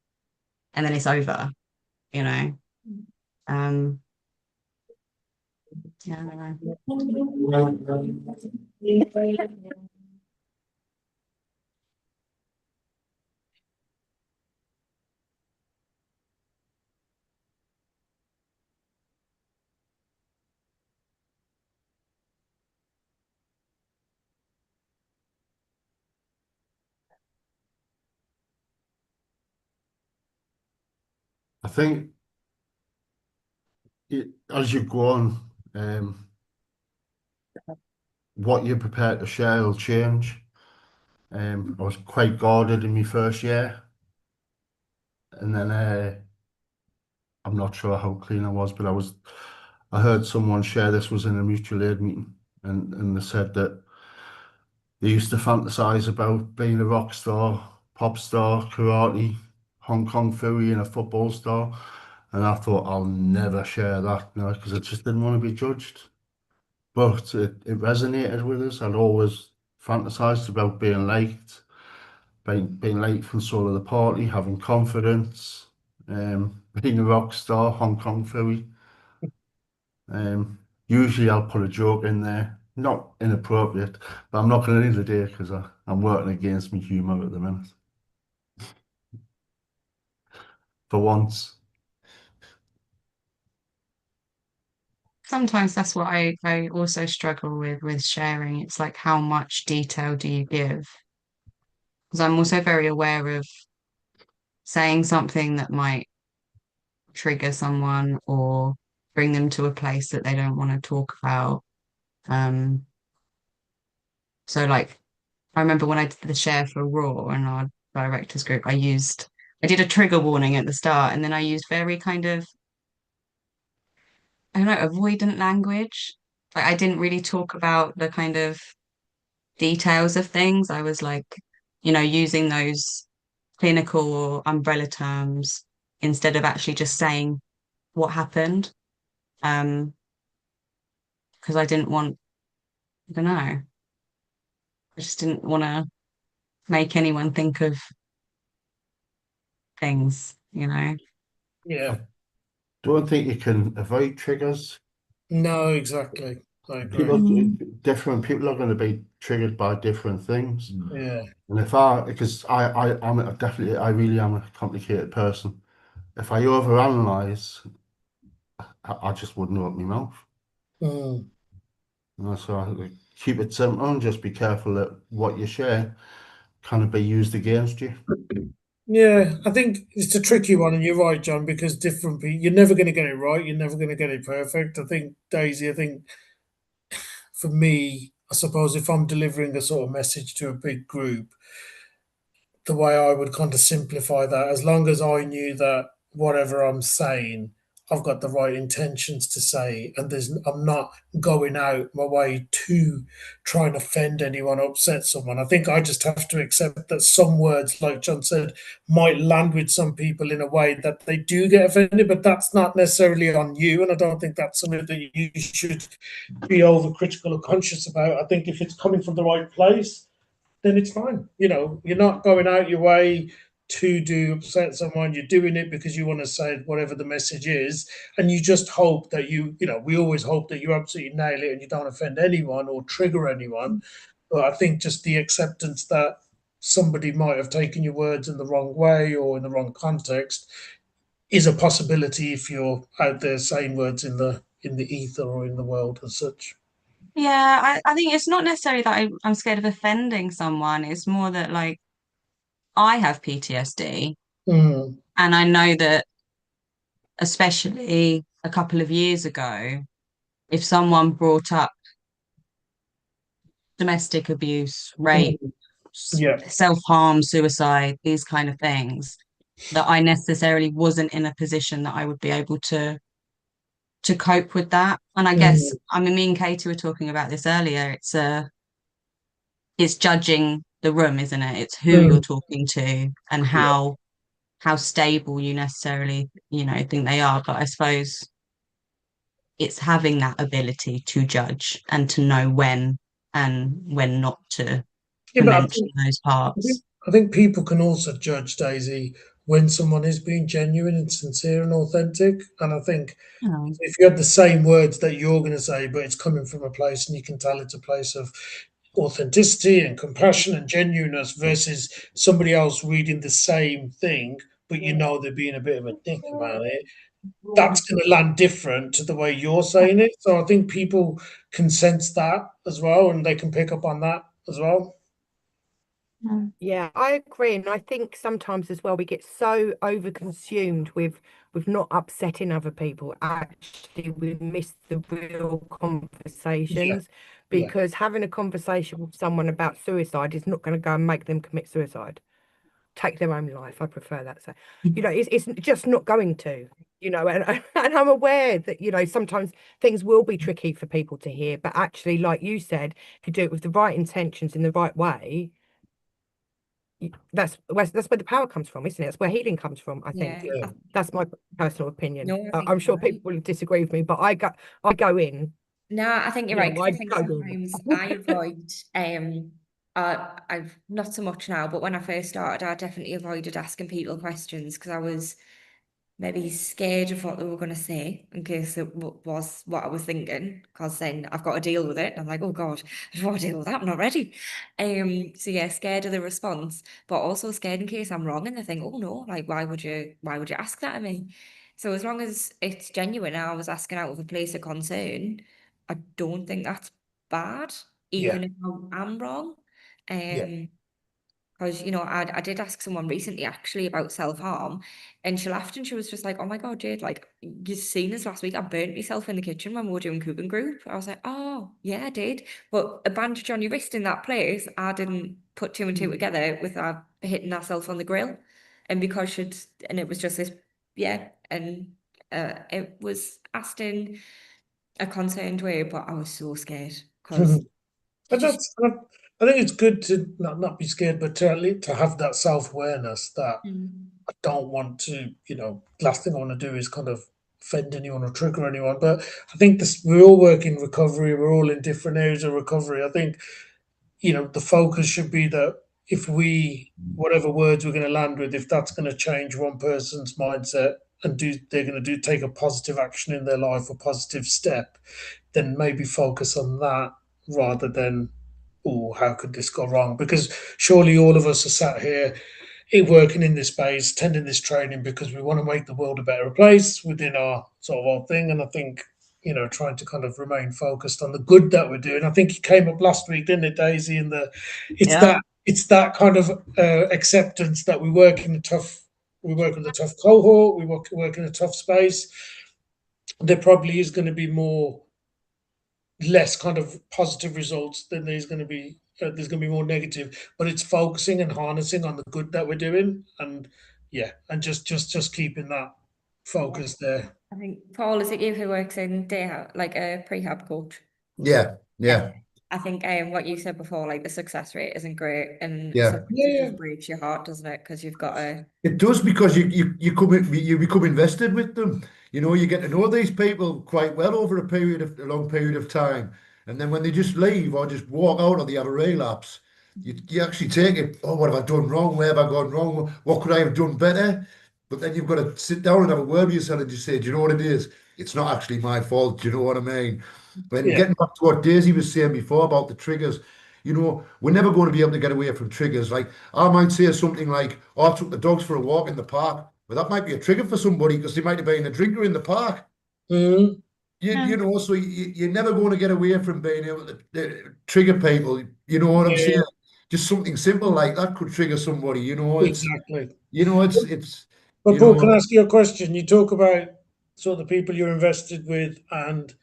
and then it's over, you know. Um, yeah, I don't know. think as you go on, what you're prepared to share will change. I was quite guarded in my first year, and then I'm not sure how clean I was, but I heard someone share this was in a mutual aid meeting, and they said that they used to fantasize about being a rock star, pop star, karate, Hong Kong Phooey, and a football star. And I thought I'll never share that, you know, because I just didn't want to be judged. But it resonated with us. I'd always fantasized about being liked, being late for the soul of the party, having confidence, being a rock star, Hong Kong Phooey. Usually I'll put a joke in there, not inappropriate, but I'm not going to leave the day because I'm working against my humour at the minute. For once. Sometimes that's what I also struggle with sharing. It's like, how much detail do you give? Because I'm also very aware of saying something that might trigger someone or bring them to a place that they don't want to talk about. So like, I remember when I did the share for Raw and our directors group, I did a trigger warning at the start, and then I used very kind of, I don't know, avoidant language. Like, I didn't really talk about the kind of details of things. I was like, using those clinical or umbrella terms instead of actually just saying what happened. Because I didn't want, I don't know, I just didn't want to make anyone think of things, Yeah. Don't think you can avoid triggers. No, exactly. I agree. Different people are going to be triggered by different things. Yeah. And because I really am a complicated person. If I overanalyze, I just wouldn't open my mouth. Mm. So I keep it simple and just be careful that what you share can be used against you. Yeah, I think it's a tricky one, and you're right, John, because different people, you're never going to get it right. You're never going to get it perfect. I think, Daisy, for me, I suppose if I'm delivering a sort of message to a big group, the way I would kind of simplify that, as long as I knew that whatever I'm saying, I've got the right intentions to say, and I'm not going out my way to try and offend anyone, upset someone. I think I just have to accept that some words, like John said, might land with some people in a way that they do get offended, but that's not necessarily on you. And I don't think that's something that you should be overcritical or conscious about. I think if it's coming from the right place, then it's fine. You're not going out your way to do upset someone. You're doing it because you want to say whatever the message is, and you just hope that we always hope that you absolutely nail it and you don't offend anyone or trigger anyone. But I think just the acceptance that somebody might have taken your words in the wrong way or in the wrong context is a possibility if you're out there saying words in the ether or in the world as such. Yeah, I think it's not necessarily that I'm scared of offending someone. It's more that, like, I have PTSD, Mm. and I know that, especially a couple of years ago, if someone brought up domestic abuse, rape, Mm. Yeah. self-harm, suicide, these kind of things, that I necessarily wasn't in a position that I would be able to cope with that. And I guess, Mm. I mean, me and Katie were talking about this earlier. It's judging the room, isn't it? It's who you're Mm. talking to and Yeah. how stable you necessarily, think they are. But I suppose it's having that ability to judge and to know when and when not to Yeah, but mention those I think, parts. I think people can also judge, Daisy, when someone is being genuine and sincere and authentic. And I think Oh, if you have the same words that you're going to say, but it's coming from a place and you can tell it's a place of authenticity and compassion and genuineness versus somebody else reading the same thing, but they're being a bit of a dick about it, that's going to land different to the way you're saying it. So I think people can sense that as well and they can pick up on that as well. Yeah, I agree. And I think sometimes as well we get so overconsumed with not upsetting other people. Actually, we miss the real conversations Yeah. because having a conversation with someone about suicide is not going to go and make them commit suicide. Take their own life. I prefer that. So, it's just not going to, and and I'm aware that, sometimes things will be tricky for people to hear, but actually, like you said, if you do it with the right intentions in the right way, that's where the power comes from, isn't it? That's where healing comes from, I think. Yeah. That's my personal opinion. No, I think I'm sure you're right. people will disagree with me, but I go in. No, I think you're Yeah, right. 'Cause I think I go sometimes in. I avoid I've not so much now, but when I first started, I definitely avoided asking people questions because I was maybe scared of what they were going to say in case it was what I was thinking, because then I've got to deal with it. And I'm like, oh God, I don't want to deal with that. I'm not ready. So yeah, scared of the response, but also scared in case I'm wrong and they think, oh no, like why would you ask that of me? So as long as it's genuine, and I was asking out of a place of concern, I don't think that's bad, Yeah. even if I'm wrong. Yeah. Because, I did ask someone recently actually about self-harm, and she laughed and she was just like, oh my God, Jade, like, you seen this last week? I burnt myself in the kitchen when we were doing cooking group. I was like, oh, yeah, I did. But a bandage on your wrist in that place, I didn't put two and two together with hitting ourselves on the grill. And because and it was just this, yeah, and it was asked in a concerned way, but I was so scared because But I think it's good to not be scared, but to have that self-awareness that I don't want to, last thing I want to do is kind of offend anyone or trigger anyone. But I think we all work in recovery. We're all in different areas of recovery. I think, the focus should be that if whatever words we're going to land with, if that's going to change one person's mindset and they're going to take a positive action in their life, a positive step, then maybe focus on that rather than, oh, how could this go wrong? Because surely all of us are sat here working in this space, attending this training because we want to make the world a better place within our sort of our thing. And I think, trying to kind of remain focused on the good that we're doing. I think it came up last week, didn't it, Daisy? And it's that kind of acceptance that we work with a tough cohort, work in a tough space. There probably is going to be less kind of positive results than there's going to be more negative, but it's focusing and harnessing on the good that we're doing, and and just keeping that focus there. I think, Paul, is it you who works in like a prehab coach? Yeah, yeah, I think what you said before, like the success rate isn't great, and yeah. sometimes it just breaks your heart, doesn't it? Because you've got to. It does because you become invested with them. You get to know these people quite well over a long period of time, and then when they just leave or just walk out or they have a relapse, you actually take it. Oh, what have I done wrong? Where have I gone wrong? What could I have done better? But then you've got to sit down and have a word with yourself and just say, do you know what it is? It's not actually my fault. Do you know what I mean? And Yeah. getting back to what Daisy was saying before about the triggers, we're never going to be able to get away from triggers. Like I might say something like, "Oh, I took the dogs for a walk in the park," but that might be a trigger for somebody because they might have been a drinker in the park. Mm. So you're never going to get away from being able to trigger people. You know what I'm saying? Just something simple like that could trigger somebody. Exactly. It's But Paul, can I ask you a question? You talk about sort of the people you're invested with and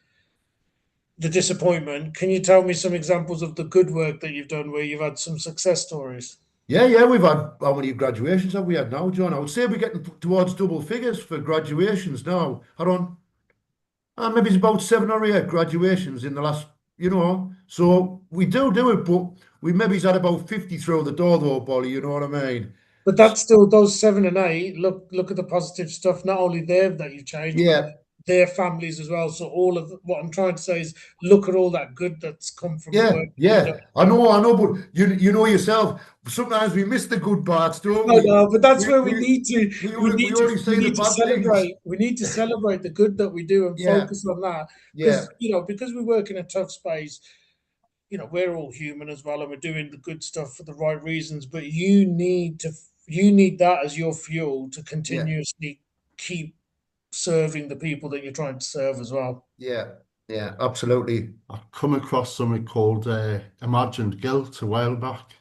the disappointment. Can you tell me some examples of the good work that you've done where you've had some success stories? Yeah. We've had how many graduations have we had now, John? I would say we're getting towards double figures for graduations now. Hold on. Maybe it's about 7 or 8 graduations in the last, So we do it, but we maybe's had about 50 through the door though, Bolly, you know what I mean? But that's still those 7 and 8. Look at the positive stuff. Not only them that you've changed, but Yeah, their families as well. So all of what I'm trying to say is look at all that good that's come from the work you've done. I know, but you know yourself. Sometimes we miss the good parts, don't I we? know, but that's We where we we need to we only see the bad things. celebrate. We need to celebrate the good that we do and Yeah, focus on that. yeah, Because we work in a tough space, we're all human as well, and we're doing the good stuff for the right reasons. But you need that as your fuel to yeah, continuously keep serving the people that you're trying to serve as well. yeah, absolutely. I come across something called imagined guilt a while back.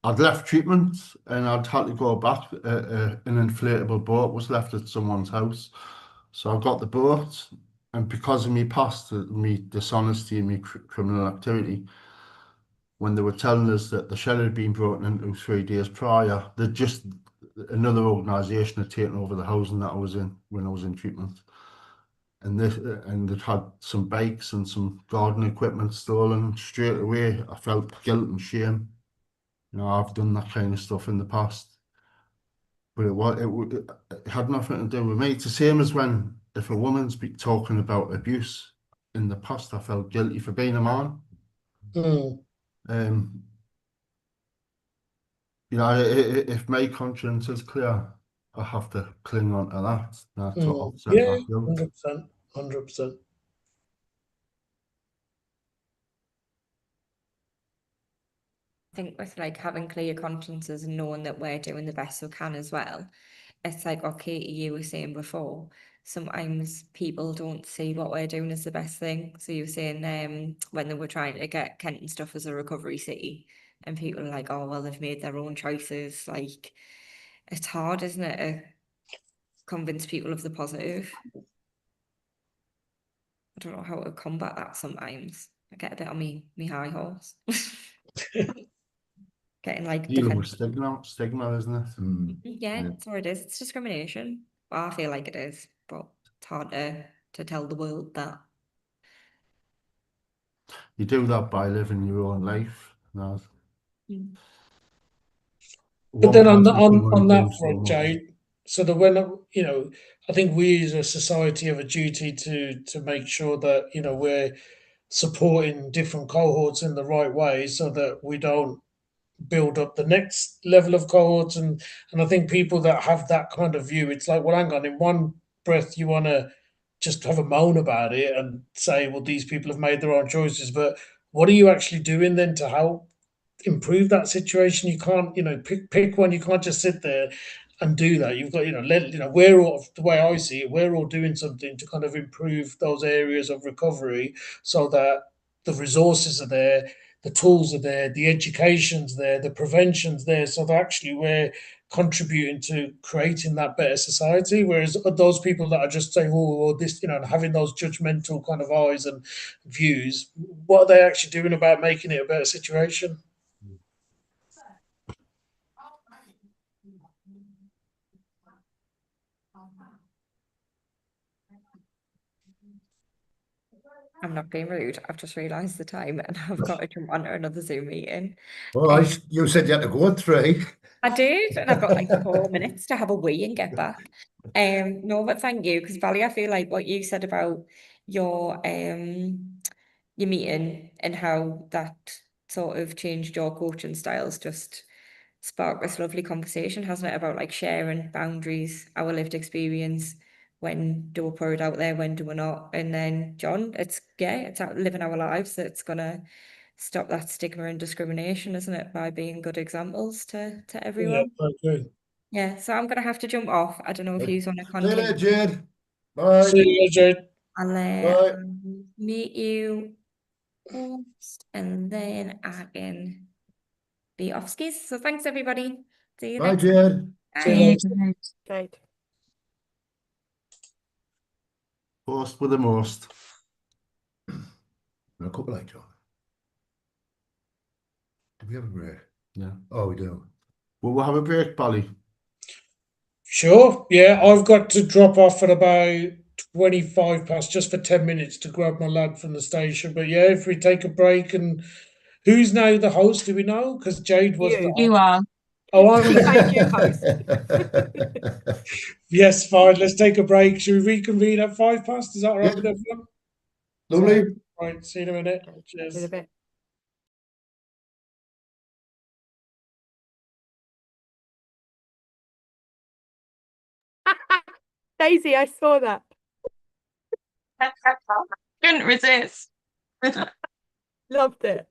I'd left treatment and I'd had to go back. An inflatable boat was left at someone's house. So I got the boat, and because of me past, me dishonesty and me criminal activity, when they were telling us that the shed had been broken into 3 days prior, that just another organisation had taken over the housing that I was in when I was in treatment. And they'd had some bikes and some garden equipment stolen. Straight away, I felt guilt and shame. You know, I've done that kind of stuff in the past, but it had nothing to do with me. It's the same as when if a woman's been talking about abuse in the past, I felt guilty for being a man. You know, if my conscience is clear, I have to cling on to that to offset Yeah, that guilt. 100%, 100%. I think with like having clear consciences and knowing that we're doing the best we can as well, it's like, okay, you were saying before, sometimes people don't see what we're doing as the best thing. So you were saying when they were trying to get Kent and stuff as a recovery city, and people are like, oh, well, they've made their own choices. Like, it's hard, isn't it, to convince people of the positive? I don't know how to combat that sometimes. I get a bit on me high horse. Getting like Dealing with defensive. stigma, isn't it? Yeah, that's what it is. It's discrimination. Well, I feel like it is, but it's hard to tell the world that. You do that by living your own life. No. But One then on person can only that do so front, much. Jade, so that when I think we as a society have a duty to make sure that we're supporting different cohorts in the right way, so that we don't build up the next level of cohorts. And I think people that have that kind of view, it's like, well, hang on, in one breath you want to just have a moan about it and say, well, these people have made their own choices, but what are you actually doing then to help improve that situation? You can't, pick one. You can't just sit there and do that. You've got, we're all, the way I see it, we're all doing something to kind of improve those areas of recovery, so that the resources are there, the tools are there, the education's there, the prevention's there, so that actually we're contributing to creating that better society. Whereas those people that are just saying, oh, well, this, and having those judgmental kind of eyes and views, what are they actually doing about making it a better situation? I'm not being rude. I've just realised the time and I've got to jump onto another Zoom meeting. Well, you said you had to go at 3. I did, and I've got like 4 minutes to have a wee and get back. No, but thank you, because Valley, I feel like what you said about your meeting and how that sort of changed your coaching styles just sparked this lovely conversation, hasn't it? About like sharing boundaries, our lived experience, when do we put it out there, when do we not? And then John, it's out living our lives that's gonna stop that stigma and discrimination, isn't it? By being good examples to Yeah, everyone. I agree. Yeah, so I'm gonna have to jump off. I don't know if you want to See you later, continue. Jade. Bye. See you, Jade. I'll Bye. meet you next, and then I can be off skis. So thanks everybody. See you Bye, next. Jade. See you Bye. later. Jade. Post with the most. A couple like John. Do we have a break? Yeah. Oh, we do. Will we have a break, Bally? Sure. Yeah, I've got to drop off at about 25 past just for 10 minutes to grab my lad from the station. But yeah, if we take a break, and who's now the host? Do we know? Because Jade was the You. You host. are. Oh, I'm We made you host. Yes, fine. Let's take a break. Should we reconvene at 5 past? Is that all right Yeah. with everyone? Lovely. Right. See you in a minute. In a Cheers. bit. Daisy, I saw that. Couldn't resist. Loved it.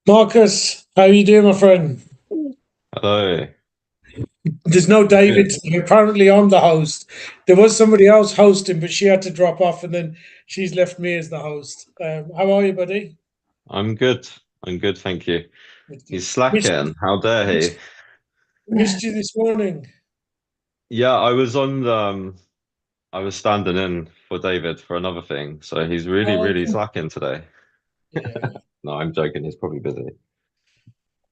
Marcus, how are you doing, my friend? Hello. There's no David. Apparently, I'm the host. There was somebody else hosting, but she had to drop off, and then she's left me as the host. How are you, buddy? I'm good. I'm good, thank you. Good, good. He's slacking. How dare he? Missed you this morning. Yeah, I was I was standing in for David for another thing, so he's really, Oh, really okay. slacking today. Yeah. No, I'm joking. He's probably busy.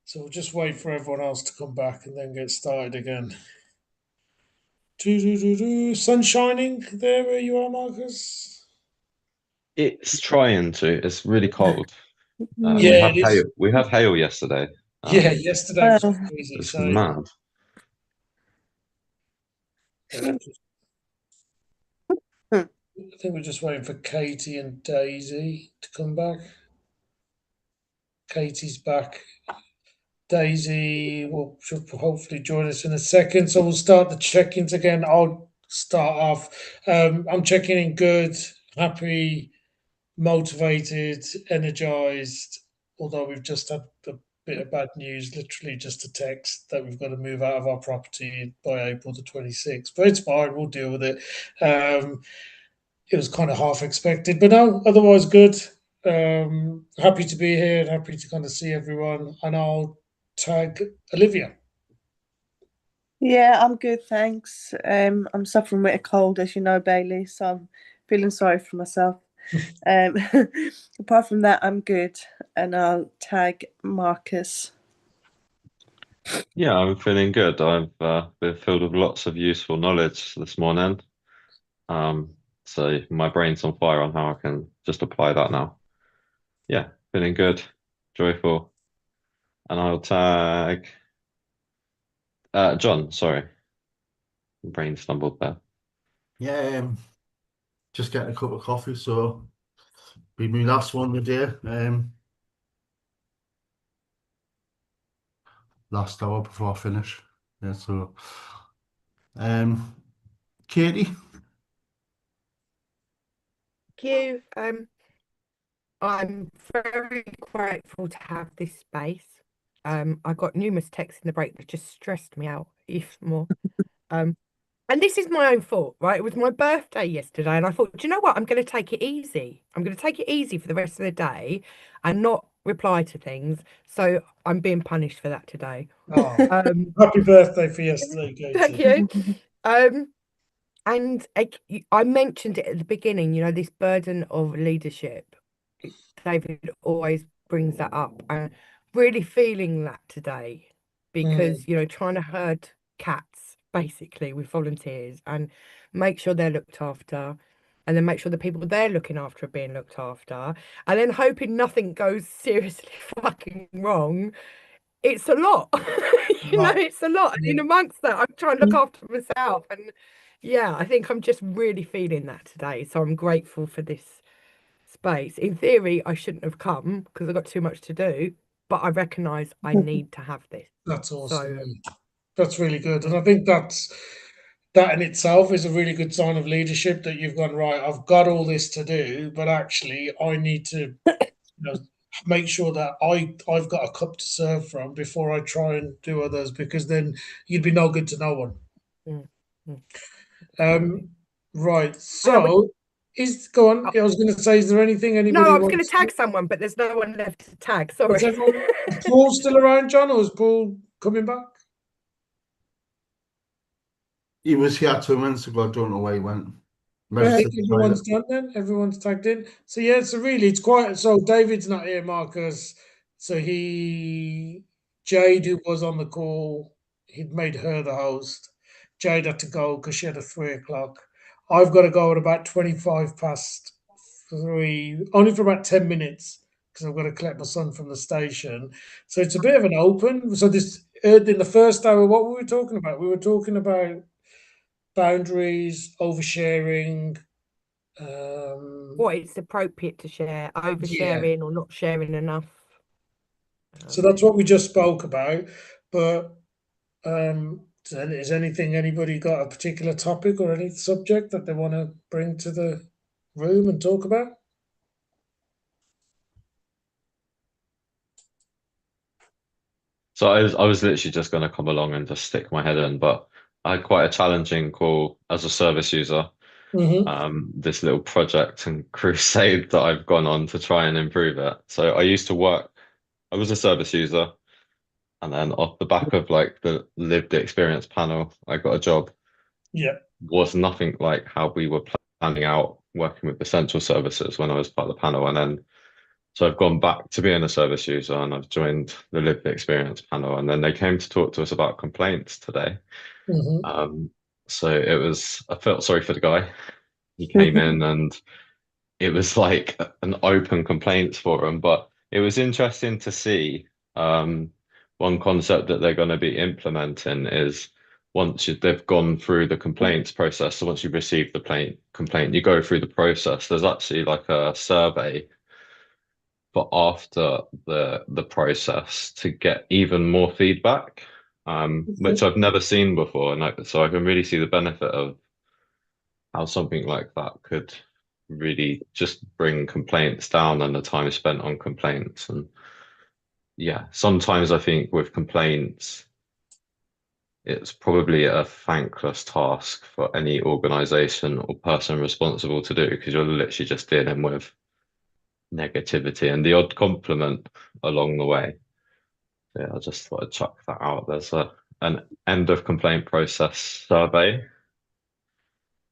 So we'll just wait for everyone else to come back and then get started again. Sun shining there where you are, Marcus? It's trying to. It's really cold. We Yeah, had it is. hail. We had hail yesterday. Yeah, yesterday was Well, crazy. It's So mad. I hmm. think we're just waiting for Katie and Daisy to come back. Katie's back. Daisy should hopefully join us in a second. So we'll start the check-ins again. I'll start off. I'm checking in good, happy, motivated, energized. Although we've just had a bit of bad news, literally just a text that we've got to move out of our property by April the 26th. But it's fine, we'll deal with it. It was kind of half expected, but no, otherwise good. Happy to be here and happy to kind of see everyone. And I'll tag Olivia. Yeah, I'm good, thanks. I'm suffering with a cold, as you know, Bailey, so I'm feeling sorry for myself. Um, apart from that, I'm good, and I'll tag Marcus. Yeah, I'm feeling good. I've been filled with lots of useful knowledge this morning. So my brain's on fire on how I can just apply that now. Yeah, feeling good, joyful. And I'll tag John, sorry. Brain stumbled there. Yeah, just getting a cup of coffee, so be my last one of the day. Last hour before I finish. Yeah, so Katie. Thank you. I'm very grateful to have this space. I got numerous texts in the break that just stressed me out even more. And this is my own fault, right? It was my birthday yesterday, and I thought, do you know what? I'm going to take it easy. I'm going to take it easy for the rest of the day and not reply to things. So I'm being punished for that today. Oh, Um, happy birthday for yesterday, thank Katie. you. And I mentioned it at the beginning, this burden of leadership. David always brings that up, and really feeling that today because, trying to herd cats basically with volunteers and make sure they're looked after, and then make sure the people they're looking after are being looked after, and then hoping nothing goes seriously fucking wrong. It's a lot. It's a lot. And in amongst that, I'm trying to look after myself. And yeah, I think I'm just really feeling that today. So I'm grateful for this space. In theory, I shouldn't have come because I've got too much to do, but I recognise I need to have this. That's awesome. So That's really good. And I think that in itself is a really good sign of leadership that you've gone, right, I've got all this to do, but actually I need to make sure that I've got a cup to serve from before I try and do others, because then you'd be no good to no one. mm, mm, Right. and I would, So go on. oh, I was going to say, is there anything no, anybody I was going to wants tag someone, but there's no one left to tag. is Sorry. everyone is Paul still around, John, or is Paul coming back? He was here 2 minutes ago. I don't know where he went. I Maybe to think the everyone's toilet. done then. Everyone's tagged in. So yeah, so really it's quite so David's not here, Marcus. So Jade, who was on the call, he'd made her the host. Jade had to go because she had a 3 o'clock. I've got to go at about 25 past 3, only for about 10 minutes because I've got to collect my son from the station. So it's a bit of an open. So this in the first hour, what were we talking about? We were talking about boundaries, oversharing. What it's appropriate to share, Yeah, oversharing or not sharing enough. So that's what we just spoke about. But is anything anybody got a particular topic or any subject that they want to bring to the room and talk about? So I was literally just going to come along and just stick my head in, but I had quite a challenging call as a service user. This little project and crusade that I've gone on to try and improve it. So I used to work, I was a service user, and then off the back of like the lived experience panel, I got a job. Yeah. Was nothing like how we were planning out working with essential services when I was part of the panel. And then so I've gone back to being a service user and I've joined the lived experience panel. And then they came to talk to us about complaints today. So it was, I felt sorry for the guy. He came in and it was like an open complaints forum, but it was interesting to see. One concept that they're going to be implementing is they've gone through the complaints process. So once you've received the complaint, you go through the process. There's actually like a survey for after the process to get even more feedback, which I've never seen before. And so I can really see the benefit of how something like that could really just bring complaints down and the time spent on complaints. And yeah, sometimes I think with complaints, it's probably a thankless task for any organization or person responsible to do because you're literally just dealing with negativity and the odd compliment along the way. Yeah, I just thought I'd chuck that out. There's an end of complaint process survey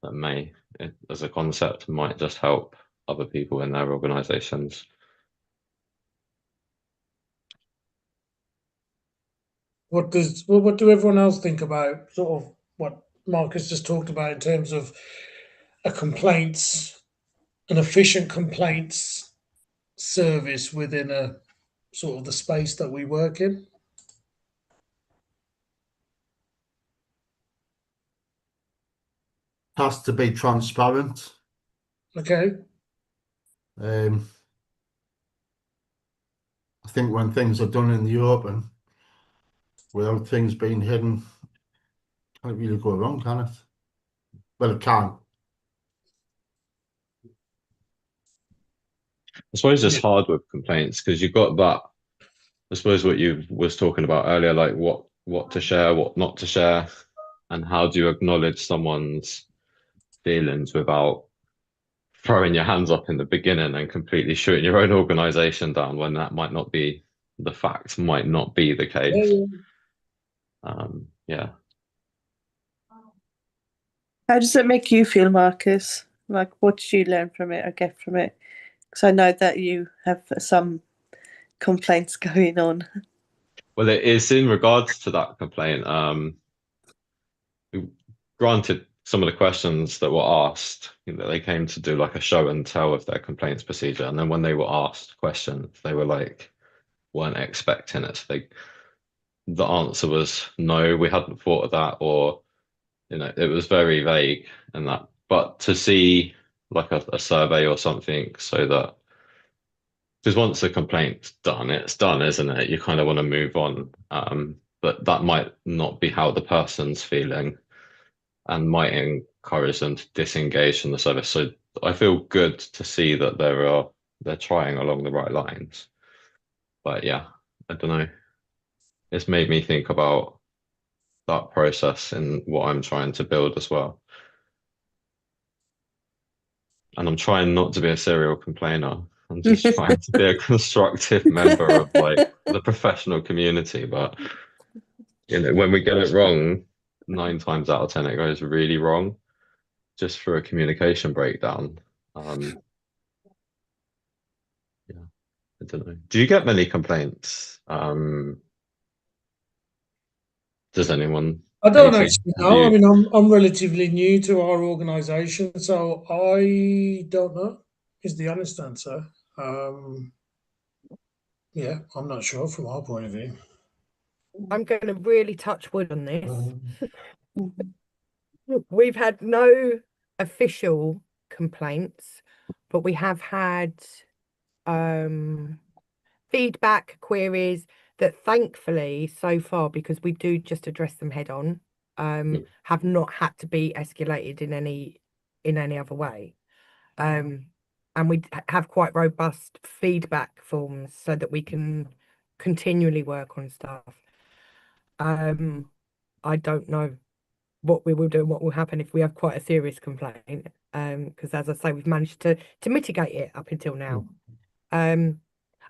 that may, as a concept, might just help other people in their organizations. What do everyone else think about sort of what Marcus just talked about in terms of an efficient complaints service within a sort of the space that we work in? Has to be transparent. Okay. I think when things are done in the open, without things being hidden, can't really go wrong, can it? Well, it can. I suppose it's hard with complaints because you've got that. I suppose what you was talking about earlier, like what to share, what not to share, and how do you acknowledge someone's feelings without throwing your hands up in the beginning and completely shooting your own organization down when that might not be the fact, might not be the case. Yeah. How does it make you feel, Marcus? Like, what did you learn from it or get from it? Because I know that you have some complaints going on. Well, it is in regards to that complaint. Granted, some of the questions that were asked, they came to do like a show and tell of their complaints procedure, and then when they were asked questions, they were like weren't expecting it. So the answer was no, we hadn't thought of that, or it was very vague and that. But to see like a survey or something, so that because once the complaint's done, it's done, isn't it? You kind of want to move on. But that might not be how the person's feeling and might encourage them to disengage from the service. So I feel good to see that they're trying along the right lines. But yeah, I don't know. It's made me think about that process and what I'm trying to build as well. And I'm trying not to be a serial complainer. I'm just trying to be a constructive member of like the professional community. But when we get it wrong, 9 times out of 10 it goes really wrong, just through a communication breakdown. Yeah, I don't know. Do you get many complaints? Does anyone? I don't Katie, actually have know. I you? mean, I'm relatively new to our organisation, so I don't know. Is the honest answer. Yeah, I'm not sure from our point of view. I'm going to really touch wood on this. We've had no official complaints, but we have had feedback, queries that thankfully so far, because we do just address them head on, have not had to be escalated in any other way. And we have quite robust feedback forms so that we can continually work on stuff. I don't know what we will do and what will happen if we have quite a serious complaint. Because as I say, we've managed to mitigate it up until now.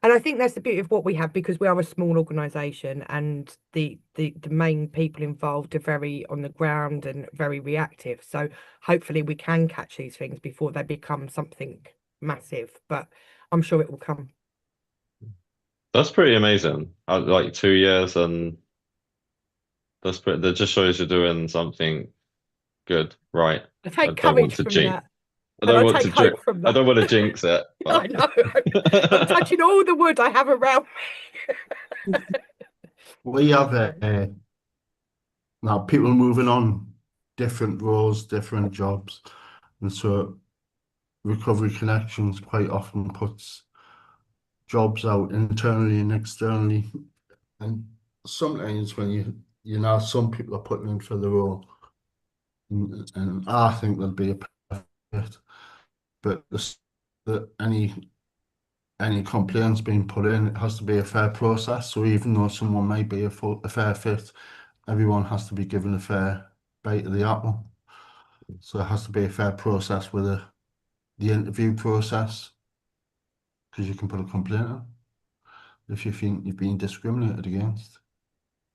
And I think that's the beauty of what we have, because we are a small organisation and the main people involved are very on the ground and very reactive. So hopefully we can catch these things before they become something massive, but I'm sure it will come. That's pretty amazing. Like 2 years, and that just shows you're doing something good, right? I I take don't want courage to from jinx. that. I And don't I want take to hope from I that. don't want to jinx it. I know. I'm touching all the wood I have around me. We have now people moving on, different roles, different jobs, and so Recovery Connections quite often puts jobs out internally and externally, and sometimes when you know some people are putting in for the role, and I think there'll be a perfect, but any complaints being put in, it has to be a fair process. So even though someone may be a fair fit, everyone has to be given a fair bite of the apple. So it has to be a fair process with the interview process, because you can put a complaint in if you think you've been discriminated against.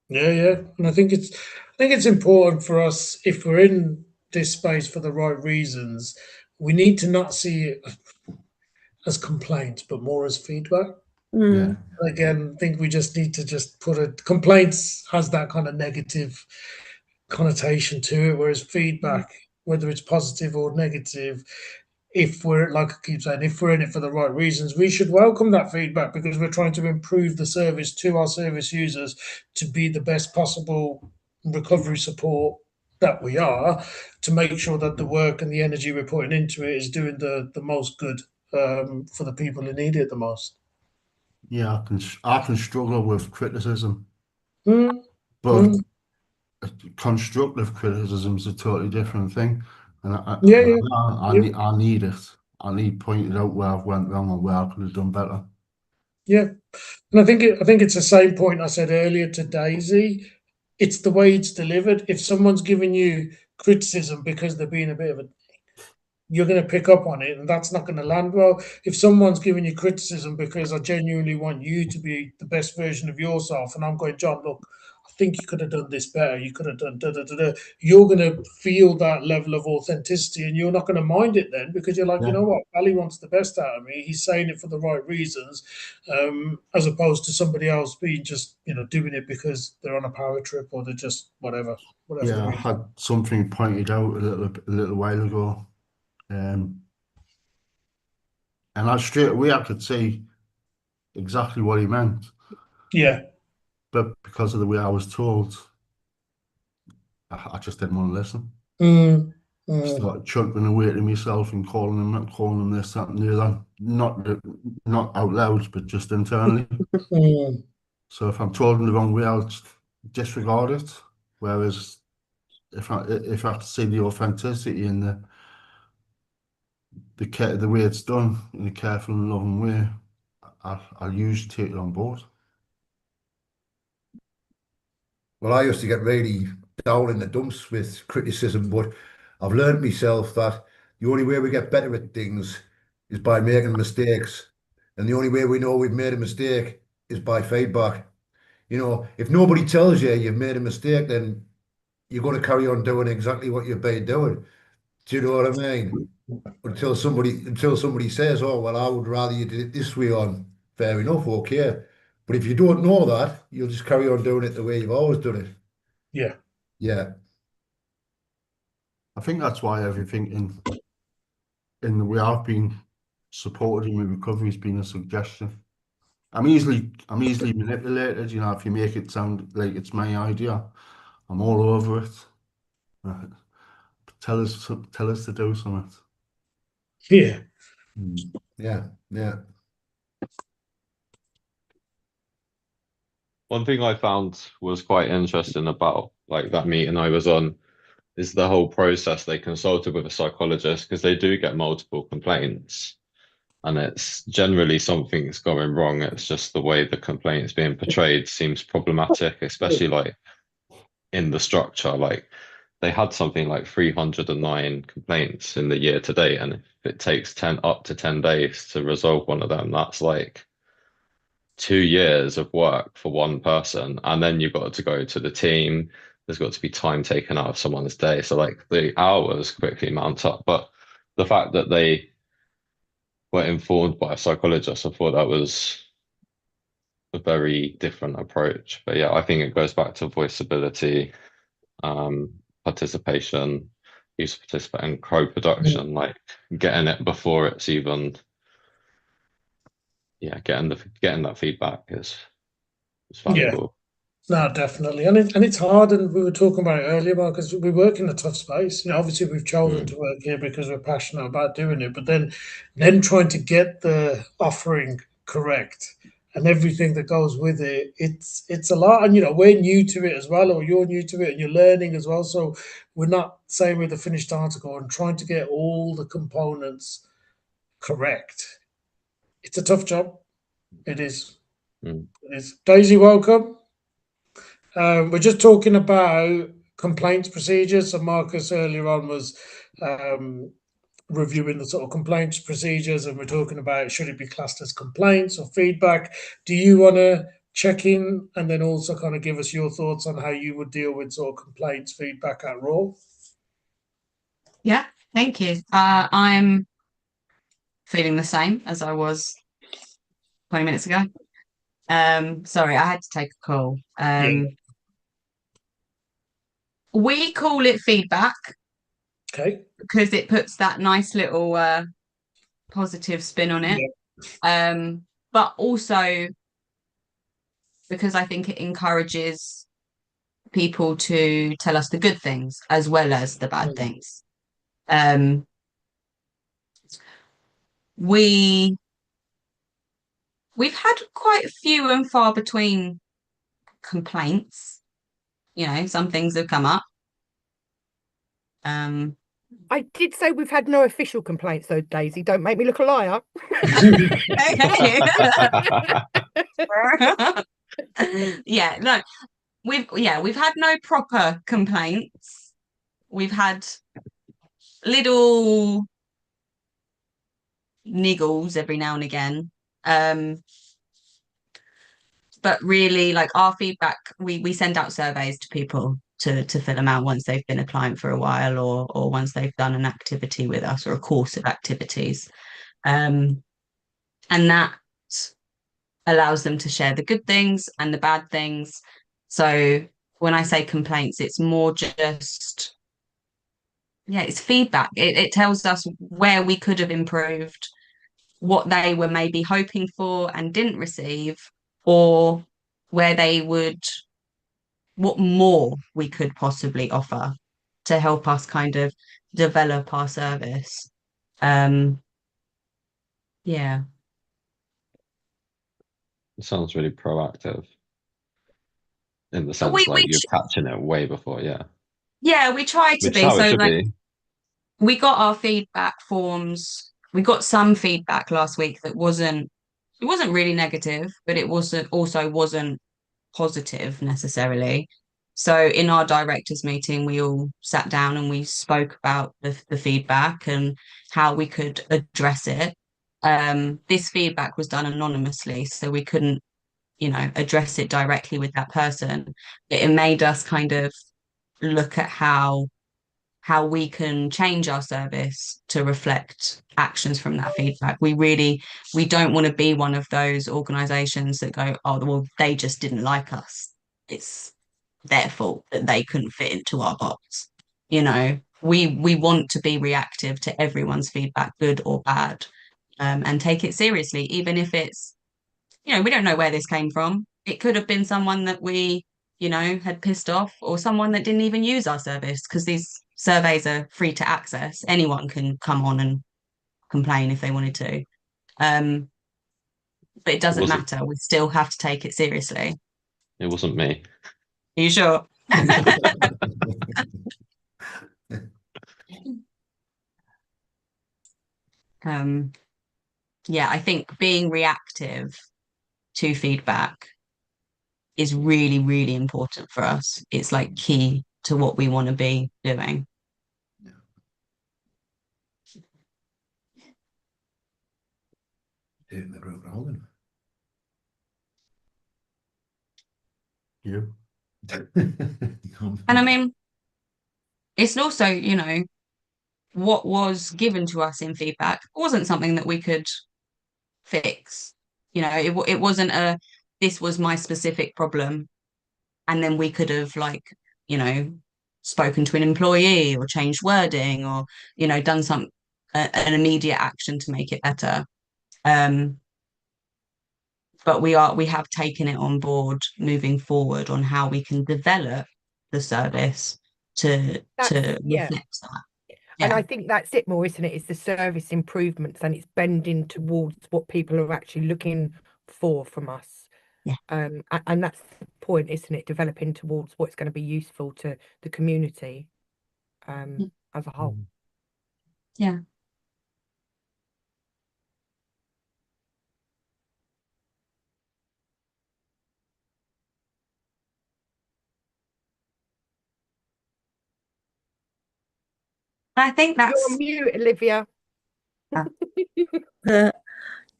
Yeah, and I think it's important for us, if we're in this space for the right reasons, we need to not see it as complaints, but more as feedback. Yeah, Again, I think we just need to just put complaints has that kind of negative connotation to it, whereas feedback, whether it's positive or negative, if we're, like I keep saying, if we're in it for the right reasons, we should welcome that feedback, because we're trying to improve the service to our service users to be the best possible recovery support that we are, to make sure that the work and the energy we're putting into it is doing the most good for the people who need it the most. yeah, I can struggle with criticism, Mm, but mm. constructive criticism is a totally different thing, and Yeah, yeah, yeah. I need it. I need pointed out where I've went wrong and where I could have done better. Yeah, and I think it's the same point I said earlier to Daisy. It's the way it's delivered. If someone's giving you criticism because they're being a bit of a, you're going to pick up on it, and that's not going to land well. If someone's giving you criticism because I genuinely want you to be the best version of yourself, and I'm going, John, look, I think you could have done this better. You could have done da da da da. You're going to feel that level of authenticity, and you're not going to mind it then, because you're like, you Yeah, know what, Ali wants the best out of me. He's saying it for the right reasons, as opposed to somebody else being just, doing it because they're on a power trip, or they're just whatever the yeah. I reason. had something pointed out a little while ago, and straight away I could see exactly what he meant, Yeah. but because of the way I was told, I just didn't want to listen. Mm, mm, Started chuckling away to myself and calling them this, that, and the other. Not out loud, but just internally. mm. So if I'm told in the wrong way, I'll just disregard it. Whereas if I see the authenticity and the way it's done in a careful and loving way, I'll usually take it on board. Well, I used to get really down in the dumps with criticism, but I've learned myself that the only way we get better at things is by making mistakes. And the only way we know we've made a mistake is by feedback. If nobody tells you you've made a mistake, then you're going to carry on doing exactly what you've been doing. Do you know what I mean? Until somebody says, "Oh, well, I would rather you did it this way," on, fair enough, okay. But if you don't know that, you'll just carry on doing it the way you've always done it. Yeah. Yeah. I think that's why everything in the way I've been supported in my recovery has been a suggestion. I'm easily manipulated. If you make it sound like it's my idea, I'm all over it. Right. Tell us to do something. Yeah. Yeah. Yeah. One thing I found was quite interesting about like that meeting I was on is the whole process. They consulted with a psychologist because they do get multiple complaints, and it's generally something's going wrong. It's just the way the complaint is being portrayed seems problematic, especially like in the structure. Like they had something like 309 complaints in the year to date, and if it takes 10 up to 10 days to resolve one of them, that's like 2 years of work for one person. And then you've got to go to the team. There's got to be time taken out of someone's day. So like the hours quickly mount up. But the fact that they were informed by a psychologist, I thought that was a very different approach. But yeah, I think it goes back to voiceability, participation, use of participant and co-production, like getting it before it's even getting that feedback is valuable. No, definitely, and it's hard, and we were talking about it earlier, because we work in a tough space. You know, obviously we've chosen to work here because we're passionate about doing it, but then trying to get the offering correct and everything that goes with it, it's a lot. And you know, we're new to it as well, or you're new to it, and you're learning as well. So we're not saying we're the finished article, and trying to get all the components correct. It's a tough job. It is. It is. Daisy, welcome. We're just talking about complaints procedures. So Marcus earlier on was reviewing the sort of complaints procedures, and we're talking about should it be classed as complaints or feedback. Do you want to check in and then also kind of give us your thoughts on how you would deal with sort of complaints, feedback at Raw? Yeah, thank you. I'm feeling the same as I was 20 minutes ago. Sorry, I had to take a call. We call it feedback. Okay. Because it puts that nice little positive spin on it. Yeah. But also because I think it encourages people to tell us the good things as well as the bad things. We've had quite a few and far between complaints. You know, some things have come up. I did say we've had no official complaints, though, Daisy. Don't make me look a liar. Yeah, no, we've had no proper complaints. We've had little niggles every now and again. But really, like our feedback, we send out surveys to people to fill them out once they've been a client for a while, or once they've done an activity with us or a course of activities. And that allows them to share the good things and the bad things. So when I say complaints, it's more just, it's feedback. It tells us where we could have improved, what they were maybe hoping for and didn't receive, or where they would, what more we could possibly offer to help us kind of develop our service. Yeah. It sounds really proactive in the sense like you're catching it way before, Yeah, we try to Which be. how it So should like be. we got our feedback forms. We got some feedback last week that wasn't really negative, but it wasn't positive necessarily. So in our directors meeting, we all sat down and we spoke about the feedback and how we could address it. This feedback was done anonymously, so we couldn't, address it directly with that person. But it made us kind of look at how we can change our service to reflect actions from that feedback. We don't want to be one of those organizations that go, oh, well, they just didn't like us. It's their fault that they couldn't fit into our box. We want to be reactive to everyone's feedback, good or bad, and take it seriously, even if it's, we don't know where this came from. It could have been someone that we, had pissed off, or someone that didn't even use our service, because these surveys are free to access. Anyone can come on and complain if they wanted to. But it doesn't matter. We still have to take it seriously. It wasn't me. Are you sure? Yeah, I think being reactive to feedback is really, really important for us. It's like key to what we want to be doing. Taking the group rolling. You. And I mean, it's also, you know, what was given to us in feedback wasn't something that we could fix. You know, it wasn't a, this was my specific problem. And then we could have, like, you know, spoken to an employee or changed wording or, you know, done an immediate action to make it better. But we have taken it on board moving forward on how we can develop the service to reflect that. And Yeah. I think that's it more, isn't it? It's the service improvements and it's bending towards what people are actually looking for from us. Yeah. And that's the point, isn't it? Developing towards what's going to be useful to the community as a whole. Yeah. I think You're that's on mute, Olivia.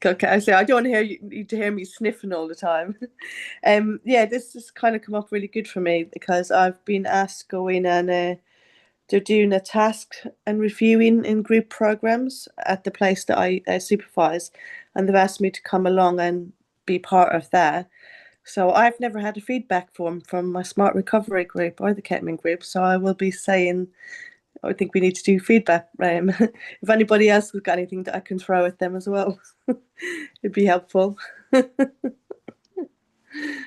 Okay, I say I don't want you to hear me sniffing all the time. Yeah, this has kind of come up really good for me because I've been asked to go in and they're doing a task and reviewing in group programs at the place that I supervise, and they've asked me to come along and be part of that. So I've never had a feedback form from my Smart Recovery group or the Kettering group, so I will be saying I think we need to do feedback. If anybody else has got anything that I can throw at them as well, it'd be helpful.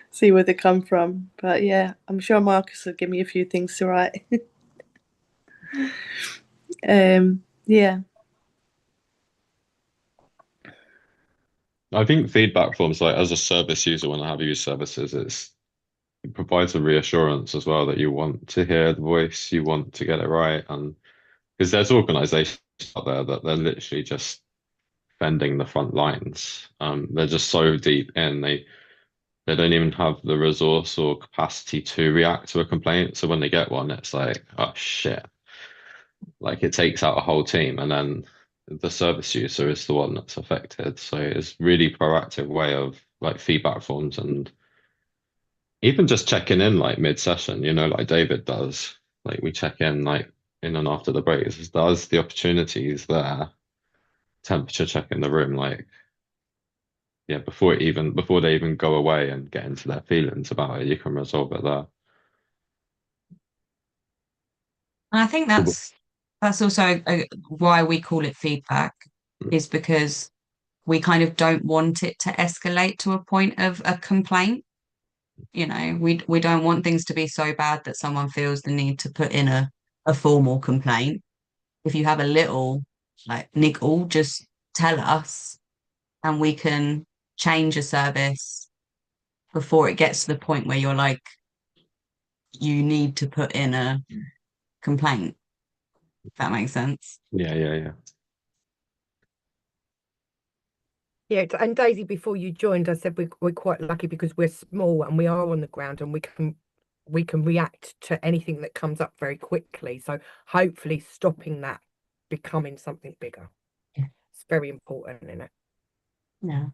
See where they come from. But yeah, I'm sure Marcus will give me a few things to write. Yeah. I think feedback forms, like as a service user, when I have used services, it provides a reassurance as well that you want to hear the voice, you want to get it right, and because there's organizations out there that they're literally just fending the front lines. They're just so deep in they don't even have the resource or capacity to react to a complaint. So when they get one, it's like, oh shit. Like it takes out a whole team, and then the service user is the one that's affected. So it's really proactive way of like feedback forms and even just checking in like mid-session, you know, like David does. Like we check in like in and after the breaks. There's the opportunities there, temperature check in the room, like yeah, before they even go away and get into their feelings about it, you can resolve it there. And I think that's also why we call it feedback, is because we kind of don't want it to escalate to a point of a complaint. You know, we don't want things to be so bad that someone feels the need to put in a formal complaint. If you have a little like niggle, just tell us and we can change a service before it gets to the point where you're like, you need to put in a complaint. If that makes sense. Yeah. Yeah, and Daisy, before you joined, I said we're quite lucky because we're small and we are on the ground and we can react to anything that comes up very quickly. So hopefully stopping that becoming something bigger. Yeah. It's very important, isn't it? Yeah.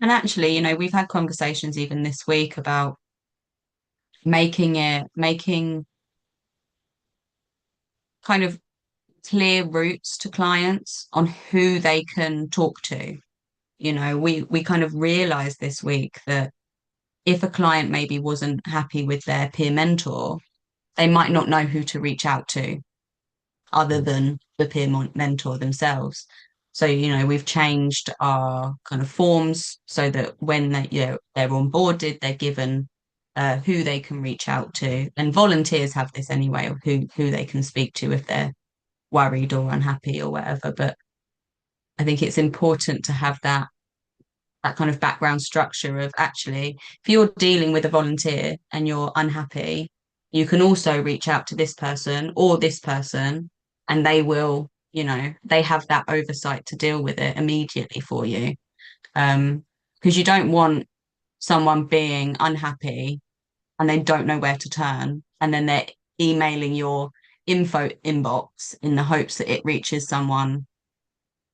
And actually, you know, we've had conversations even this week about making kind of clear routes to clients on who they can talk to. You know, we kind of realized this week that if a client maybe wasn't happy with their peer mentor, they might not know who to reach out to other than the peer mentor themselves. So, you know, we've changed our kind of forms so that when they're onboarded, they're given who they can reach out to. And volunteers have this anyway, of who they can speak to if they're worried or unhappy or whatever. But I think it's important to have that that kind of background structure of actually, if you're dealing with a volunteer and you're unhappy, you can also reach out to this person or this person, and they will, they have that oversight to deal with it immediately for you. Because you don't want someone being unhappy and they don't know where to turn, and then they're emailing your info inbox in the hopes that it reaches someone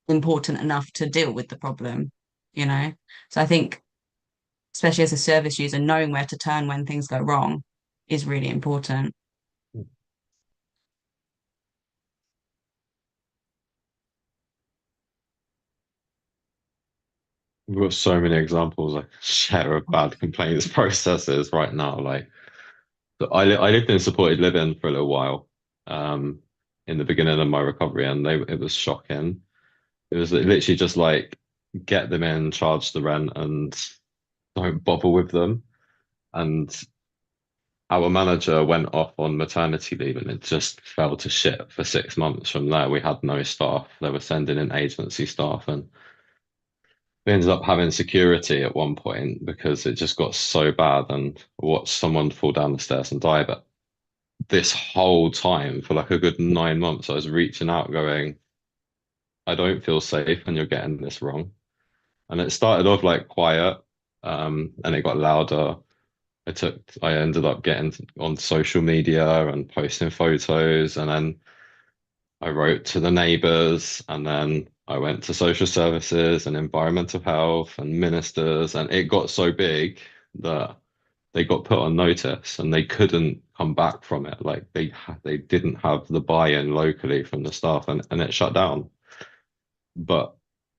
important enough to deal with the problem, So I think, especially as a service user, knowing where to turn when things go wrong is really important. We've got so many examples I can share of bad complaints processes right now. Like, I lived in supported living for a little while, in the beginning of my recovery, and it was shocking. It was literally just like, get them in, charge the rent, and don't bother with them. And our manager went off on maternity leave, and it just fell to shit for 6 months from there. We had no staff. They were sending in agency staff, and we ended up having security at one point because it just got so bad, and watched someone fall down the stairs and die. But this whole time, for like a good 9 months, I was reaching out going, I don't feel safe and you're getting this wrong. And it started off like quiet, and it got louder. I ended up getting on social media and posting photos, and then I wrote to the neighbors, and then I went to social services and environmental health and ministers, and it got so big that they got put on notice and they couldn't come back from it. Like they didn't have the buy-in locally from the staff, and it shut down. But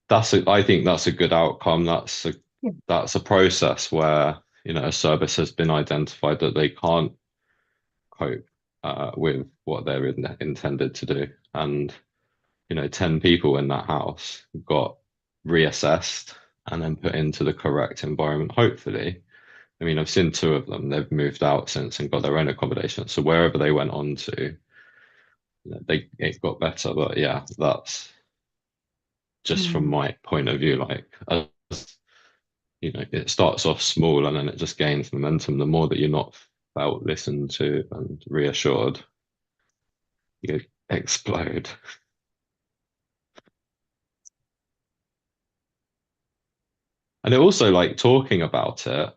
I think that's a good outcome. That's a process where, a service has been identified that they can't cope with what they're intended to do. And 10 people in that house got reassessed and then put into the correct environment, hopefully. I mean, I've seen two of them. They've moved out since and got their own accommodation. So wherever they went on to, it got better. But yeah, that's just from my point of view. Like, it starts off small and then it just gains momentum. The more that you're not felt, listened to, and reassured, you explode. And it also, like, talking about it,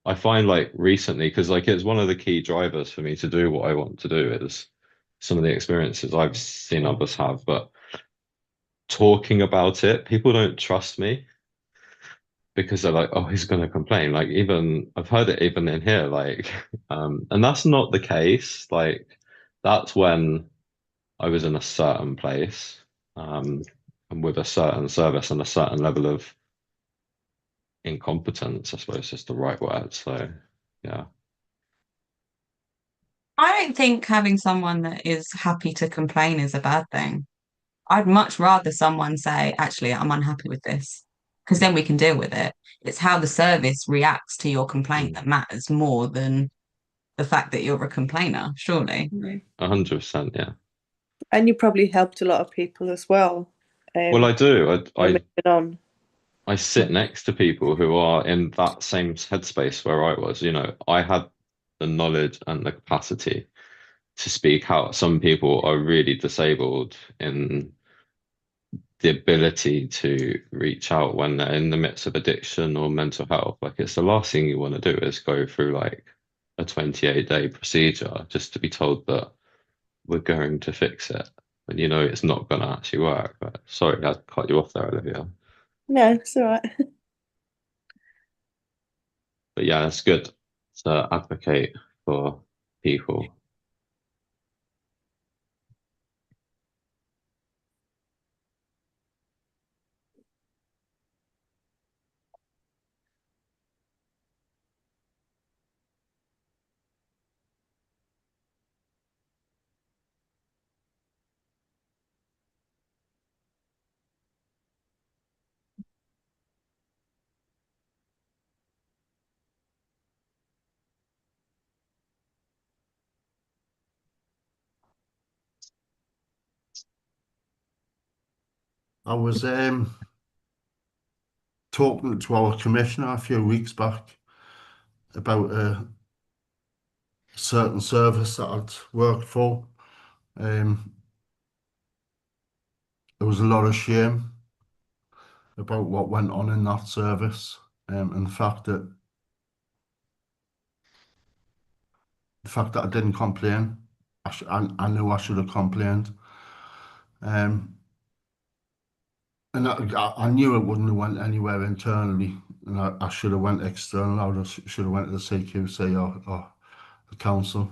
I find, like, recently, because like it's one of the key drivers for me to do what I want to do, is some of the experiences I've seen others have, but talking about it, people don't trust me because they're like, oh, he's going to complain. Like, even I've heard it even in here, like, and that's not the case. Like, that's when I was in a certain place, and with a certain service and a certain level of incompetence, I suppose is the right word. So, yeah. I don't think having someone that is happy to complain is a bad thing. I'd much rather someone say, actually, I'm unhappy with this, because then we can deal with it. It's how the service reacts to your complaint that matters more than the fact that you're a complainer, surely. 100%, yeah. And you probably helped a lot of people as well. Well, I do. Moving on. I sit next to people who are in that same headspace where I was. I had the knowledge and the capacity to speak out. Some people are really disabled in the ability to reach out when they're in the midst of addiction or mental health. Like, it's the last thing you want to do is go through like a 28-day procedure just to be told that we're going to fix it. And it's not going to actually work. But sorry, I cut you off there, Olivia. No, it's all right. But yeah, it's good to advocate for people. I was talking to our commissioner a few weeks back about a certain service that I'd worked for. There was a lot of shame about what went on in that service, and the fact that I didn't complain. I knew I should have complained. And I knew it wouldn't have went anywhere internally, and I should have went external. I should have went to the CQC or the council.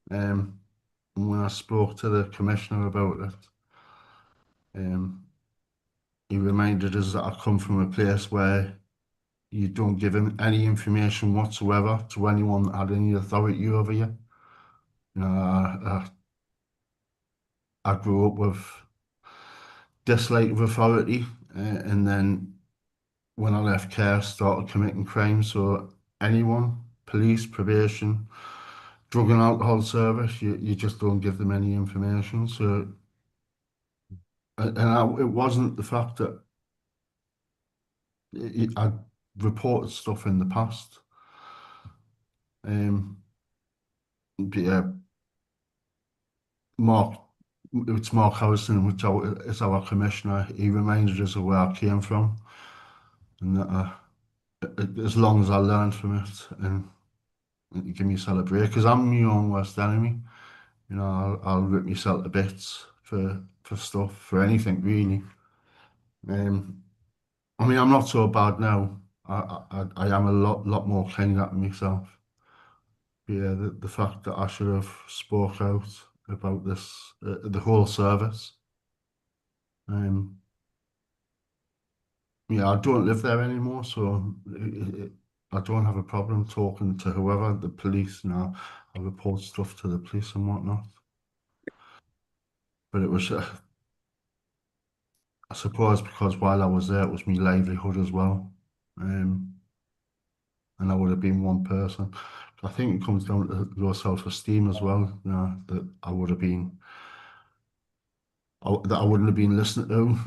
And when I spoke to the commissioner about it, he reminded us that I come from a place where you don't give him any information whatsoever to anyone that had any authority over you. You know, I grew up with dislike of authority, and then when I left care, started committing crimes. So anyone, police, probation, drug and alcohol service, you just don't give them any information. So, it wasn't the fact that I reported stuff in the past. But yeah, it's Mark Harrison, which is our commissioner. He reminded us of where I came from, and that as long as I learned from it and give myself a break, because I'm my own worst enemy. You know, I'll rip myself to bits for stuff, for anything really. I mean, I'm not so bad now. I am a lot more kinder to myself. But yeah, the fact that I should have spoke out about this, the whole service. Yeah, I don't live there anymore, so I don't have a problem talking to whoever, the police. Now I report stuff to the police and whatnot. But it was, I suppose, because while I was there, it was my livelihood as well. And I would have been one person. I think it comes down to low self-esteem as well. You know, that I would have been, that I wouldn't have been listened to,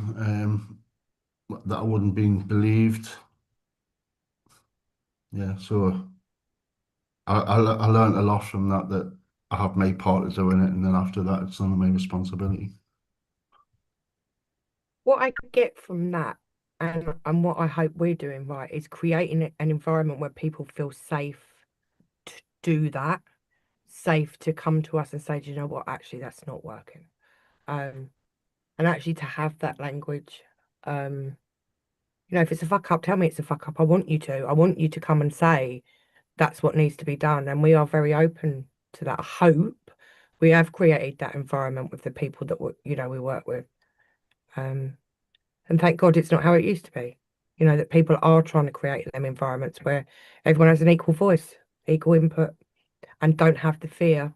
that I wouldn't been believed. Yeah, so I learned a lot from that I have made part of doing it, and then after that, it's none of my responsibility. What I get from that, and what I hope we're doing right, is creating an environment where people feel safe to do that, safe to come to us and say, do you know what, actually that's not working. And actually to have that language. You know, if it's a fuck up, tell me it's a fuck up. I want you to come and say that's what needs to be done. And we are very open to that. I hope we have created that environment with the people that we work with. And thank God it's not how it used to be. You know, that people are trying to create them environments where everyone has an equal voice, equal input, and don't have the fear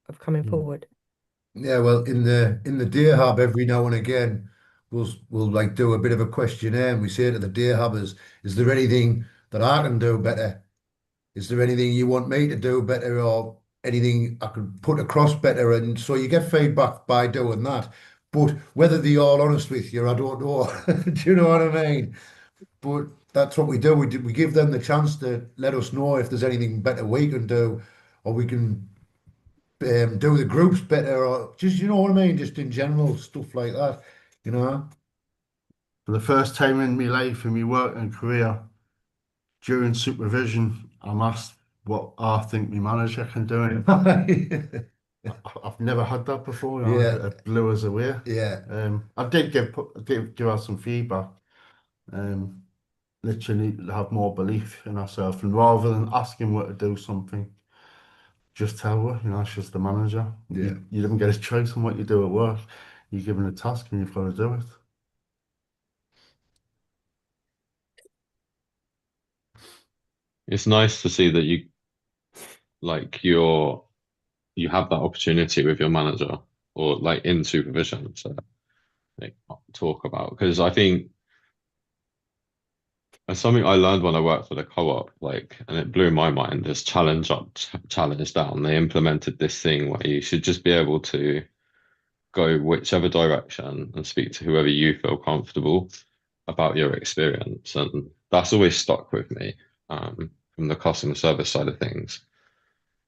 of coming forward. Yeah, well, in the Deer Hub, every now and again, we'll like do a bit of a questionnaire, and we say to the Deer Hubbers, is there anything that I can do better? Is there anything you want me to do better, or anything I could put across better? And so you get feedback by doing that. But whether they're all honest with you, I don't know. Do you know what I mean? But that's what we do. We give them the chance to let us know if there's anything better we can do, or we can do the groups better, or just, you know what I mean, just in general stuff like that, you know. For the first time in my life, in my work and career, during supervision, I'm asked what I think my manager can do. I've never had that before. You know, Yeah. it blew us away. Yeah. I did give her some feedback. Literally have more belief in ourselves, and rather than asking her to do something, just tell her, you know, she's the manager. Yeah. You don't get a choice on what you do at work. You're given a task and you've got to do it. It's nice to see that you have that opportunity with your manager or like in supervision to like talk about, because I think it's something I learned when I worked for the co-op, and it blew my mind, this challenge up, challenge down. They implemented this thing where you should just be able to go whichever direction and speak to whoever you feel comfortable. about your experience, and that's always stuck with me. From the customer service side of things,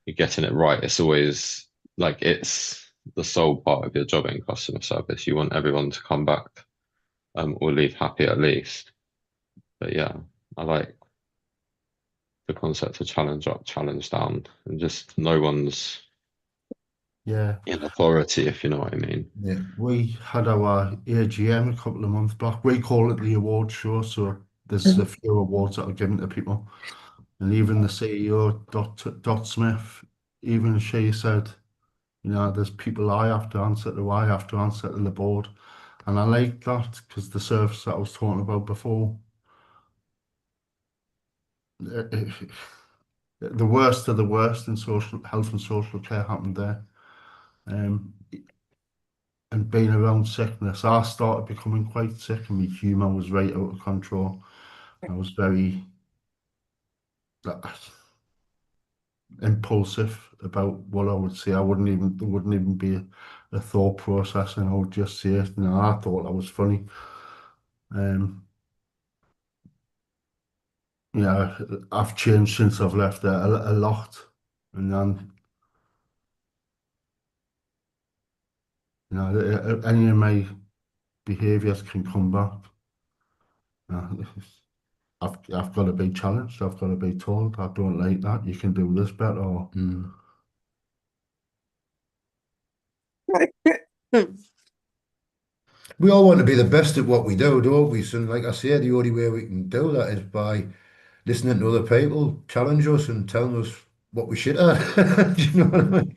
you're getting it right. It's always like it's the sole part of your job in customer service. You want everyone to come back, or leave happy at least. But yeah, I like the concept of challenge up, challenge down, and just no one's Yeah. in authority, if you know what I mean. Yeah, we had our AGM a couple of months back. We call it the award show, so there's a few awards that are given to people. And even the CEO, Dot Smith, even she said, there's people I have to answer to, I have to answer to the board. And I like that because the service that I was talking about before, the worst of the worst in social health and social care happened there. And being around sickness, I started becoming quite sick and my humour was right out of control. I was very impulsive about what I would say. There wouldn't even be a thought process, and I would just say it. I thought I was funny. Um, yeah, I've changed since I've left there a lot, and then any of my behaviours can come back. Uh, I've got to be challenged. I've got to be told, I don't like that. You can do this better. Or, We all want to be the best at what we do, don't we? So, like I say, the only way we can do that is by listening to other people challenge us and telling us what we should at. Do you know what I mean?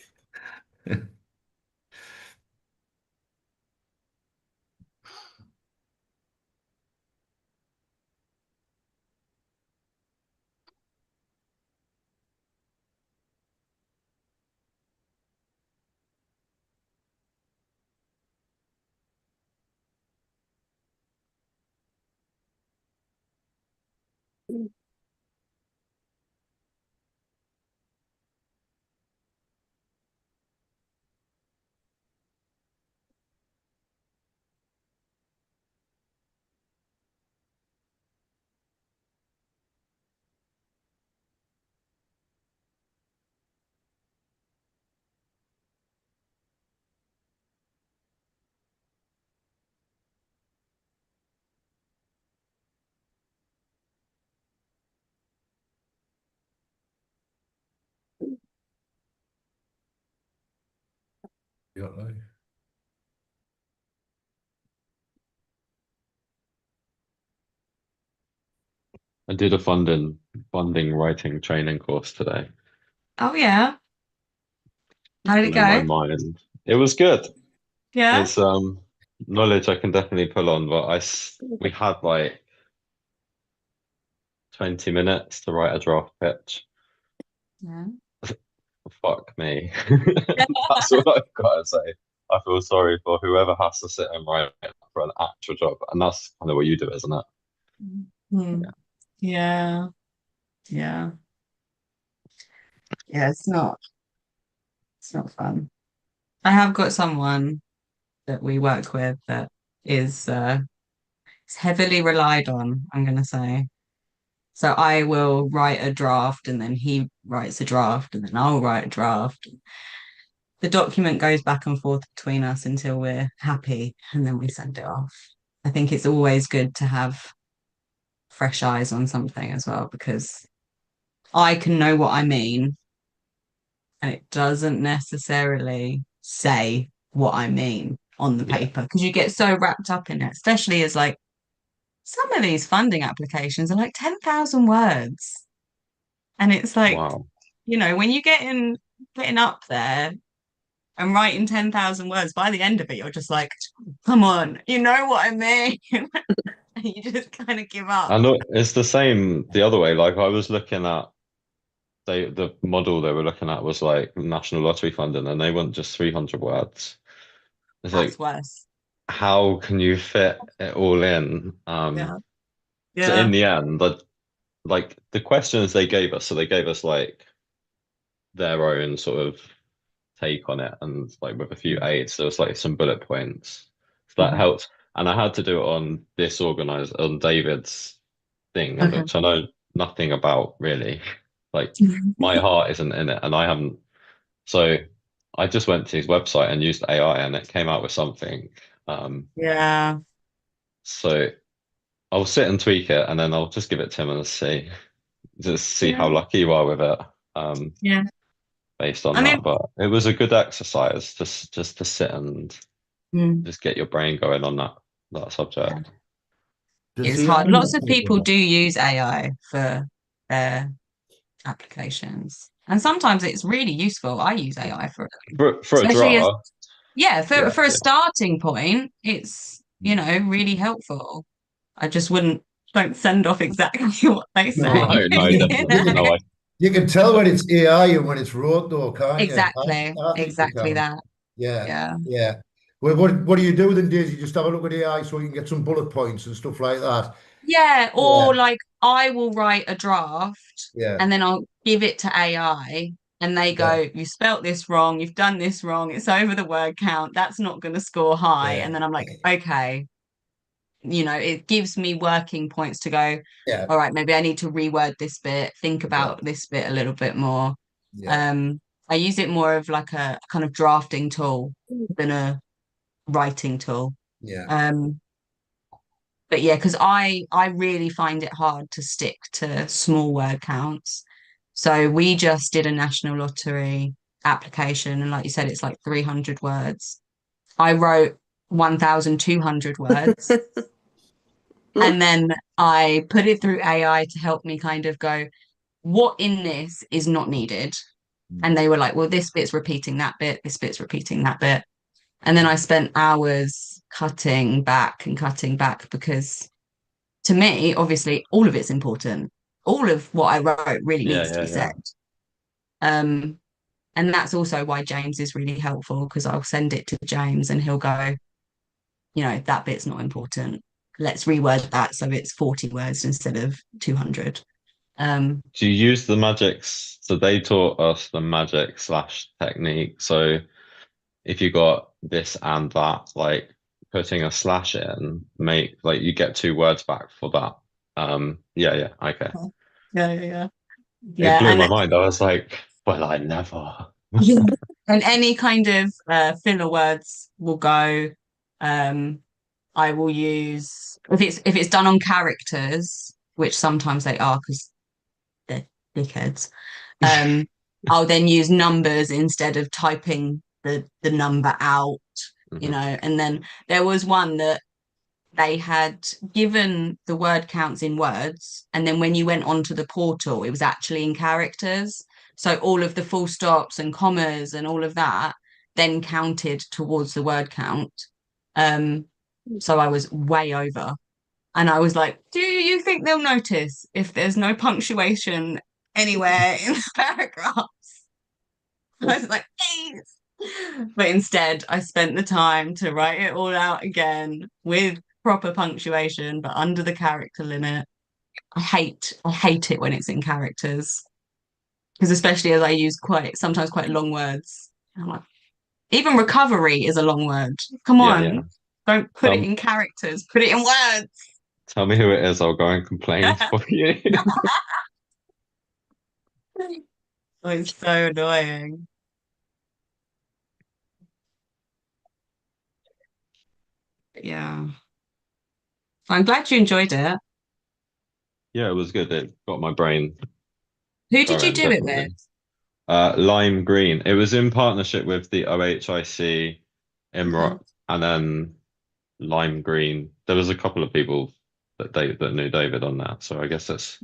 Yeah, like. I did a funding writing training course today. Oh yeah. How did it Blew my go? mind. It was good. Yeah. It's knowledge I can definitely pull on, but we had like 20 minutes to write a draft pitch. Yeah. Fuck me. That's what I've got to say. I feel sorry for whoever has to sit and write for an actual job, and that's kind of what you do, isn't it? Hmm. Yeah. Yeah. Yeah. It's not fun. I have got someone that we work with that is heavily relied on, I'm gonna say. So I will write a draft and then he writes a draft and then I'll write a draft. The document goes back and forth between us until we're happy and then we send it off. I think it's always good to have fresh eyes on something as well because I can know what I mean and it doesn't necessarily say what I mean on the Yeah. paper because you get so wrapped up in it, especially as like some of these funding applications are like 10,000 words. And it's like, Wow. when you getting up there and writing 10,000 words, by the end of it, you're just like, come on, you know what I mean? And you just kind of give up. I know it's the same the other way. Like I was looking at the model they were looking at was like national lottery funding, and they want just 300 words. It's That's like, worse. how can you fit it all in? Yeah. So in Yeah. the end, like the questions they gave us, so they gave us like their own sort of take on it, and like with a few aids, there was like some bullet points. So that Mhm. helped. and I had to do it on David's thing, Okay. which I know nothing about really. Like my heart isn't in it, and I haven't. So I just went to his website and used AI, and it came out with something. Yeah. So I'll sit and tweak it, and then I'll just give it to him and see how lucky you are with it. Yeah. Based on I mean, that, but it was a good exercise just to sit and just get your brain going on that subject. it's hard. Lots of people do use AI for their applications, and sometimes it's really useful. I use AI for it, For a especially as draft. for a starting point. It's really helpful. I just don't send off exactly what they say. No, definitely. No, You can tell when it's AI and when it's wrote, though, can't you? Exactly, I think you exactly can. that. Yeah, Yeah. Well, what do you do then, Daisy? Just have a look at AI so you can get some bullet points and stuff like that. Yeah, Yeah, or like I will write a draft yeah, and then I'll give it to AI and they yeah, go, you spelt this wrong, you've done this wrong, it's over the word count, that's not going to score high. yeah, And then I'm like, okay, it gives me working points to go, yeah, all right, maybe I need to reword this bit, think yeah, about this bit a little bit more. yeah, I use it more of like a kind of drafting tool than a writing tool. yeah. But yeah, because I really find it hard to stick to small word counts. So we just did a national lottery application, and like you said, it's like 300 words. I wrote 1,200 words, and then I put it through AI to help me kind of go, what in this is not needed? And they were like, well, this bit's repeating that bit, this bit's repeating that bit. And then I spent hours cutting back because to me, obviously, all of it's important. All of what I wrote really needs to be said. And that's also why James is really helpful because I'll send it to James and he'll go, that bit's not important. Let's reword that so it's 40 words instead of 200. Do you use the magics? So they taught us the magic / technique. So if you got this and that, like putting a slash in, you get 2 words back for that. Yeah, okay. Yeah. It blew my mind. I was like, well, I never. Yeah. And any kind of filler words will go. I will use if it's done on characters, which sometimes they are because they're dickheads. I'll then use numbers instead of typing the number out, And then there was one that they had given the word counts in words, and then when you went onto the portal, it was actually in characters. So all of the full stops and commas and all of that then counted towards the word count. So I was way over. And I was like, do you think they'll notice if there's no punctuation anywhere in the paragraphs? I was like, please. But instead, I spent the time to write it all out again with proper punctuation, but under the character limit. I hate it when it's in characters because especially as I use sometimes quite long words. I'm like, even recovery is a long word. Come on, don't put it in characters. Put it in words. Tell me who it is. I'll go and complain for you. Oh, it's so annoying. Yeah. I'm glad you enjoyed it. Yeah, it was good. It got my brain. Who did you going, do it definitely. with? Lime Green. It was in partnership with the OHIC, IMROC, and then Lime Green. There was a couple of people that knew David on that, so I guess it's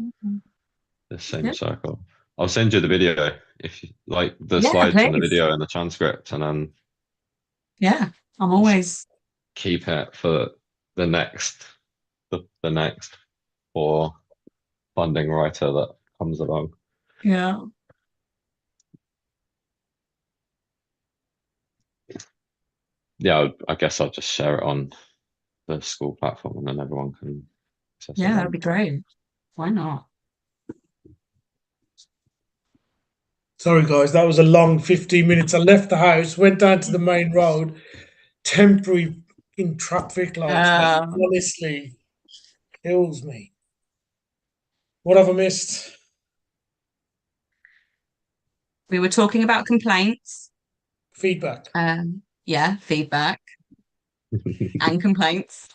the same circle. I'll send you the video if you like the slides and the Please. video and the transcript, and then I'm always keep it for the next for funding writer that comes along. Yeah, I guess I'll just share it on the school platform and then everyone can access it. that'd be great. Why not? Sorry, guys, that was a long 15 minutes. I left the house, went down to the main road, temporary in traffic, like honestly kills me. What have I missed? We were talking about complaints. Feedback. Yeah, feedback and complaints.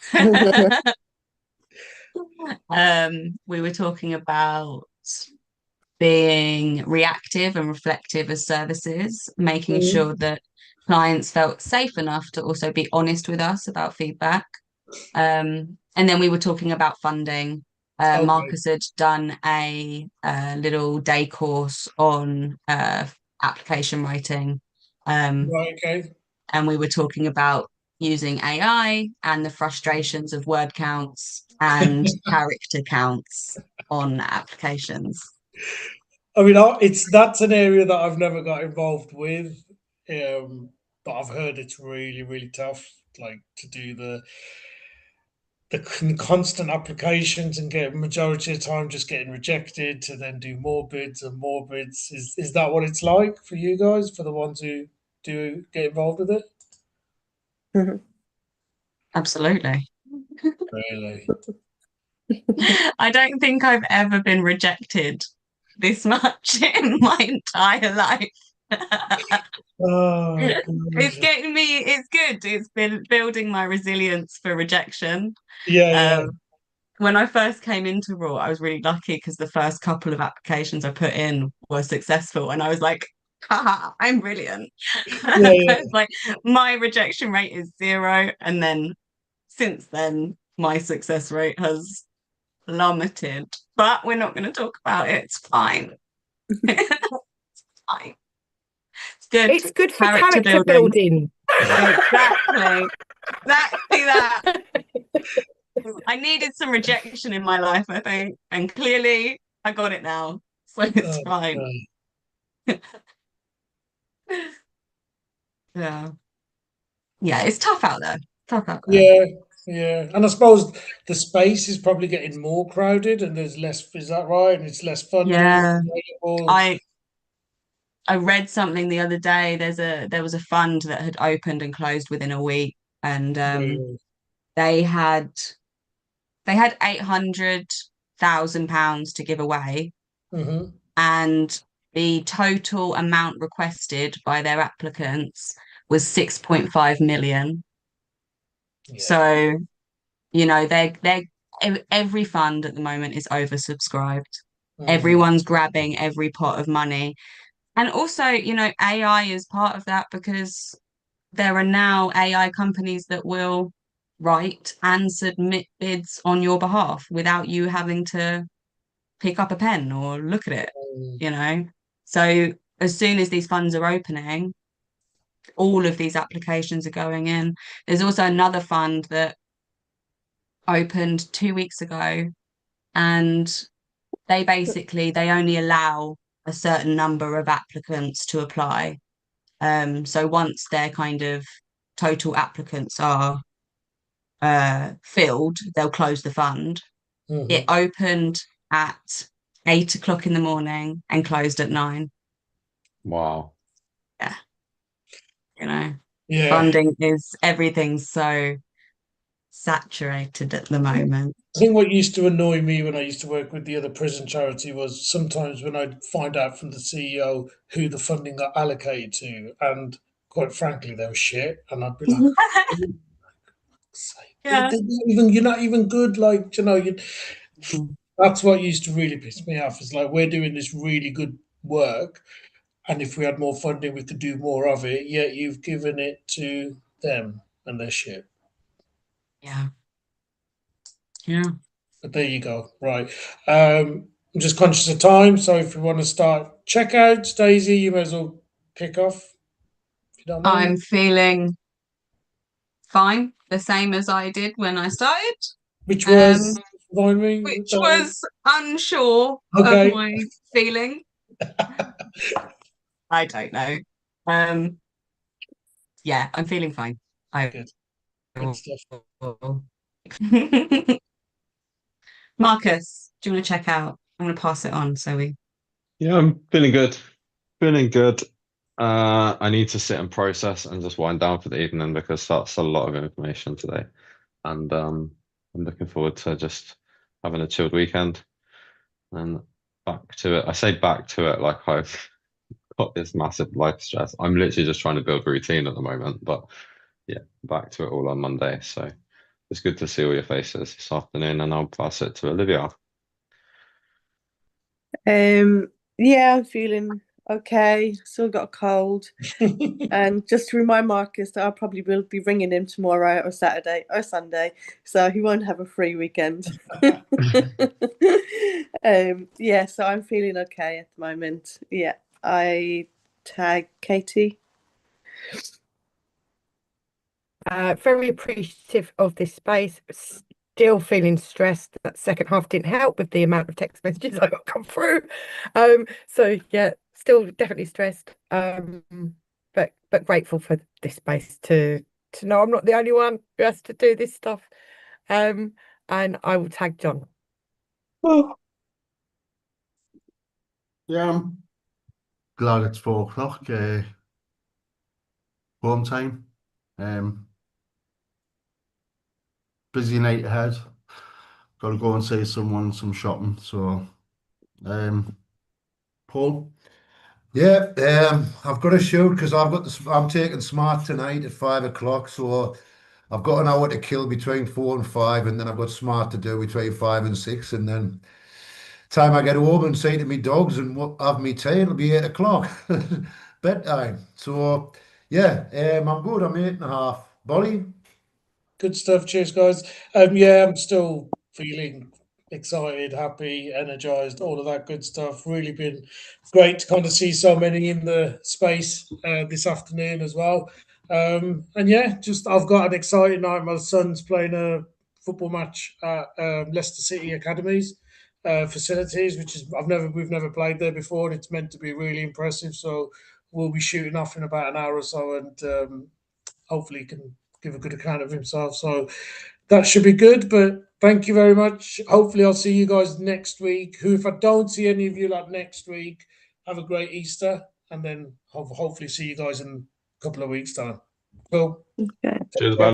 We were talking about being reactive and reflective as services, making sure that clients felt safe enough to also be honest with us about feedback. And then we were talking about funding. Okay. Marcus had done a little day course on application writing. Right, okay. And we were talking about using AI and the frustrations of word counts and character counts on applications. I mean, that's an area that I've never got involved with, but I've heard it's really, really tough, like to do the constant applications and get majority of the time just getting rejected to then do more bids and more bids. Is that what it's like for you guys, for the ones who do get involved with it? Absolutely. Really? I don't think I've ever been rejected this much in my entire life. Oh, It's getting me, it's good. It's been building my resilience for rejection. yeah. When I first came into Raw, I was really lucky because the first couple of applications I put in were successful, and I was like, haha, I'm brilliant. It's like my rejection rate is 0, and then since then my success rate has plummeted. But we're not going to talk about it. It's fine. It's fine. It's good. It's good for character building. Exactly. Exactly that. I needed some rejection in my life, I think, and clearly I got it now, so it's fine. Yeah, it's tough out there. Tough out there. Yeah, and I suppose the space is probably getting more crowded, and there's less. Is that right? And it's less funding available. I read something the other day. There was a fund that had opened and closed within a week, and they had £800,000 to give away, and the total amount requested by their applicants was 6.5 million. So, every fund at the moment is oversubscribed. Everyone's grabbing every pot of money. And also, AI is part of that, because there are now AI companies that will write and submit bids on your behalf without you having to pick up a pen or look at it. So as soon as these funds are opening, all of these applications are going in. There's also another fund that opened 2 weeks ago, and they only allow a certain number of applicants to apply. So once their kind of total applicants are filled, they'll close the fund. It opened at 8 o'clock in the morning and closed at 9. Wow. Yeah. Funding everything's so saturated at the moment. I think what used to annoy me when I used to work with the other prison charity was sometimes when I'd find out from the CEO who the funding got allocated to, and quite frankly, they were shit, and I'd be like, you're not even good. Like, that's what used to really piss me off. It's like, we're doing this really good work, and if we had more funding, we could do more of it. Yet you've given it to them, and they're shit. Yeah. But there you go. Right. I'm just conscious of time, so if you want to start checkouts, Daisy, you may as well kick off. If you don't mind. I'm feeling fine, the same as I did when I started. Which was, remind me. Which was unsure of my feeling. I don't know. Yeah, I'm feeling fine. Good stuff. Marcus, do you want to check out? I'm going to pass it on. Yeah, I'm feeling good. Feeling good. I need to sit and process and just wind down for the evening because that's a lot of information today. And I'm looking forward to just having a chilled weekend and back to it. I say back to it like I've got this massive life stress. I'm literally just trying to build a routine at the moment, but yeah, back to it all on Monday. So it's good to see all your faces this afternoon, and I'll pass it to Olivia. Yeah, I'm feeling okay. Still got a cold. And just to remind Marcus that I probably will be ringing him tomorrow or Saturday or Sunday, so he won't have a free weekend. Yeah, so I'm feeling okay at the moment. Yeah, I tag Katie. Very appreciative of this space. Still feeling stressed. That second half didn't help with the amount of text messages I got come through. So yeah, still definitely stressed. But grateful for this space to know I'm not the only one who has to do this stuff. And I will tag John. Yeah, I'm glad it's 4 o'clock. Home time. Busy night ahead. Got to go and see someone, some shopping. So, Paul. Yeah, I've got to shoot because I'm taking Smart tonight at 5 o'clock. So I've got an hour to kill between 4 and 5, and then I've got Smart to do between 5 and 6, and then time I get home and see to me dogs and have me tea, it'll be 8 o'clock. Bedtime. So yeah, I'm good. I'm 8.5. Bolly? Good stuff. Cheers, guys. Yeah, I'm still feeling excited, happy, energized, all of that good stuff. Really been great to kind of see so many in the space this afternoon as well. And yeah, just I've got an exciting night. My son's playing a football match at Leicester City Academies facilities, which is we've never played there before, and it's meant to be really impressive. So we'll be shooting off in about an hour or so, and hopefully he can give a good account of himself. So that should be good. But thank you very much. Hopefully I'll see you guys next week. Who, if I don't see any of you like next week, have a great Easter, and then hopefully see you guys in a couple of weeks' time. Cool. Okay. Cheers, man.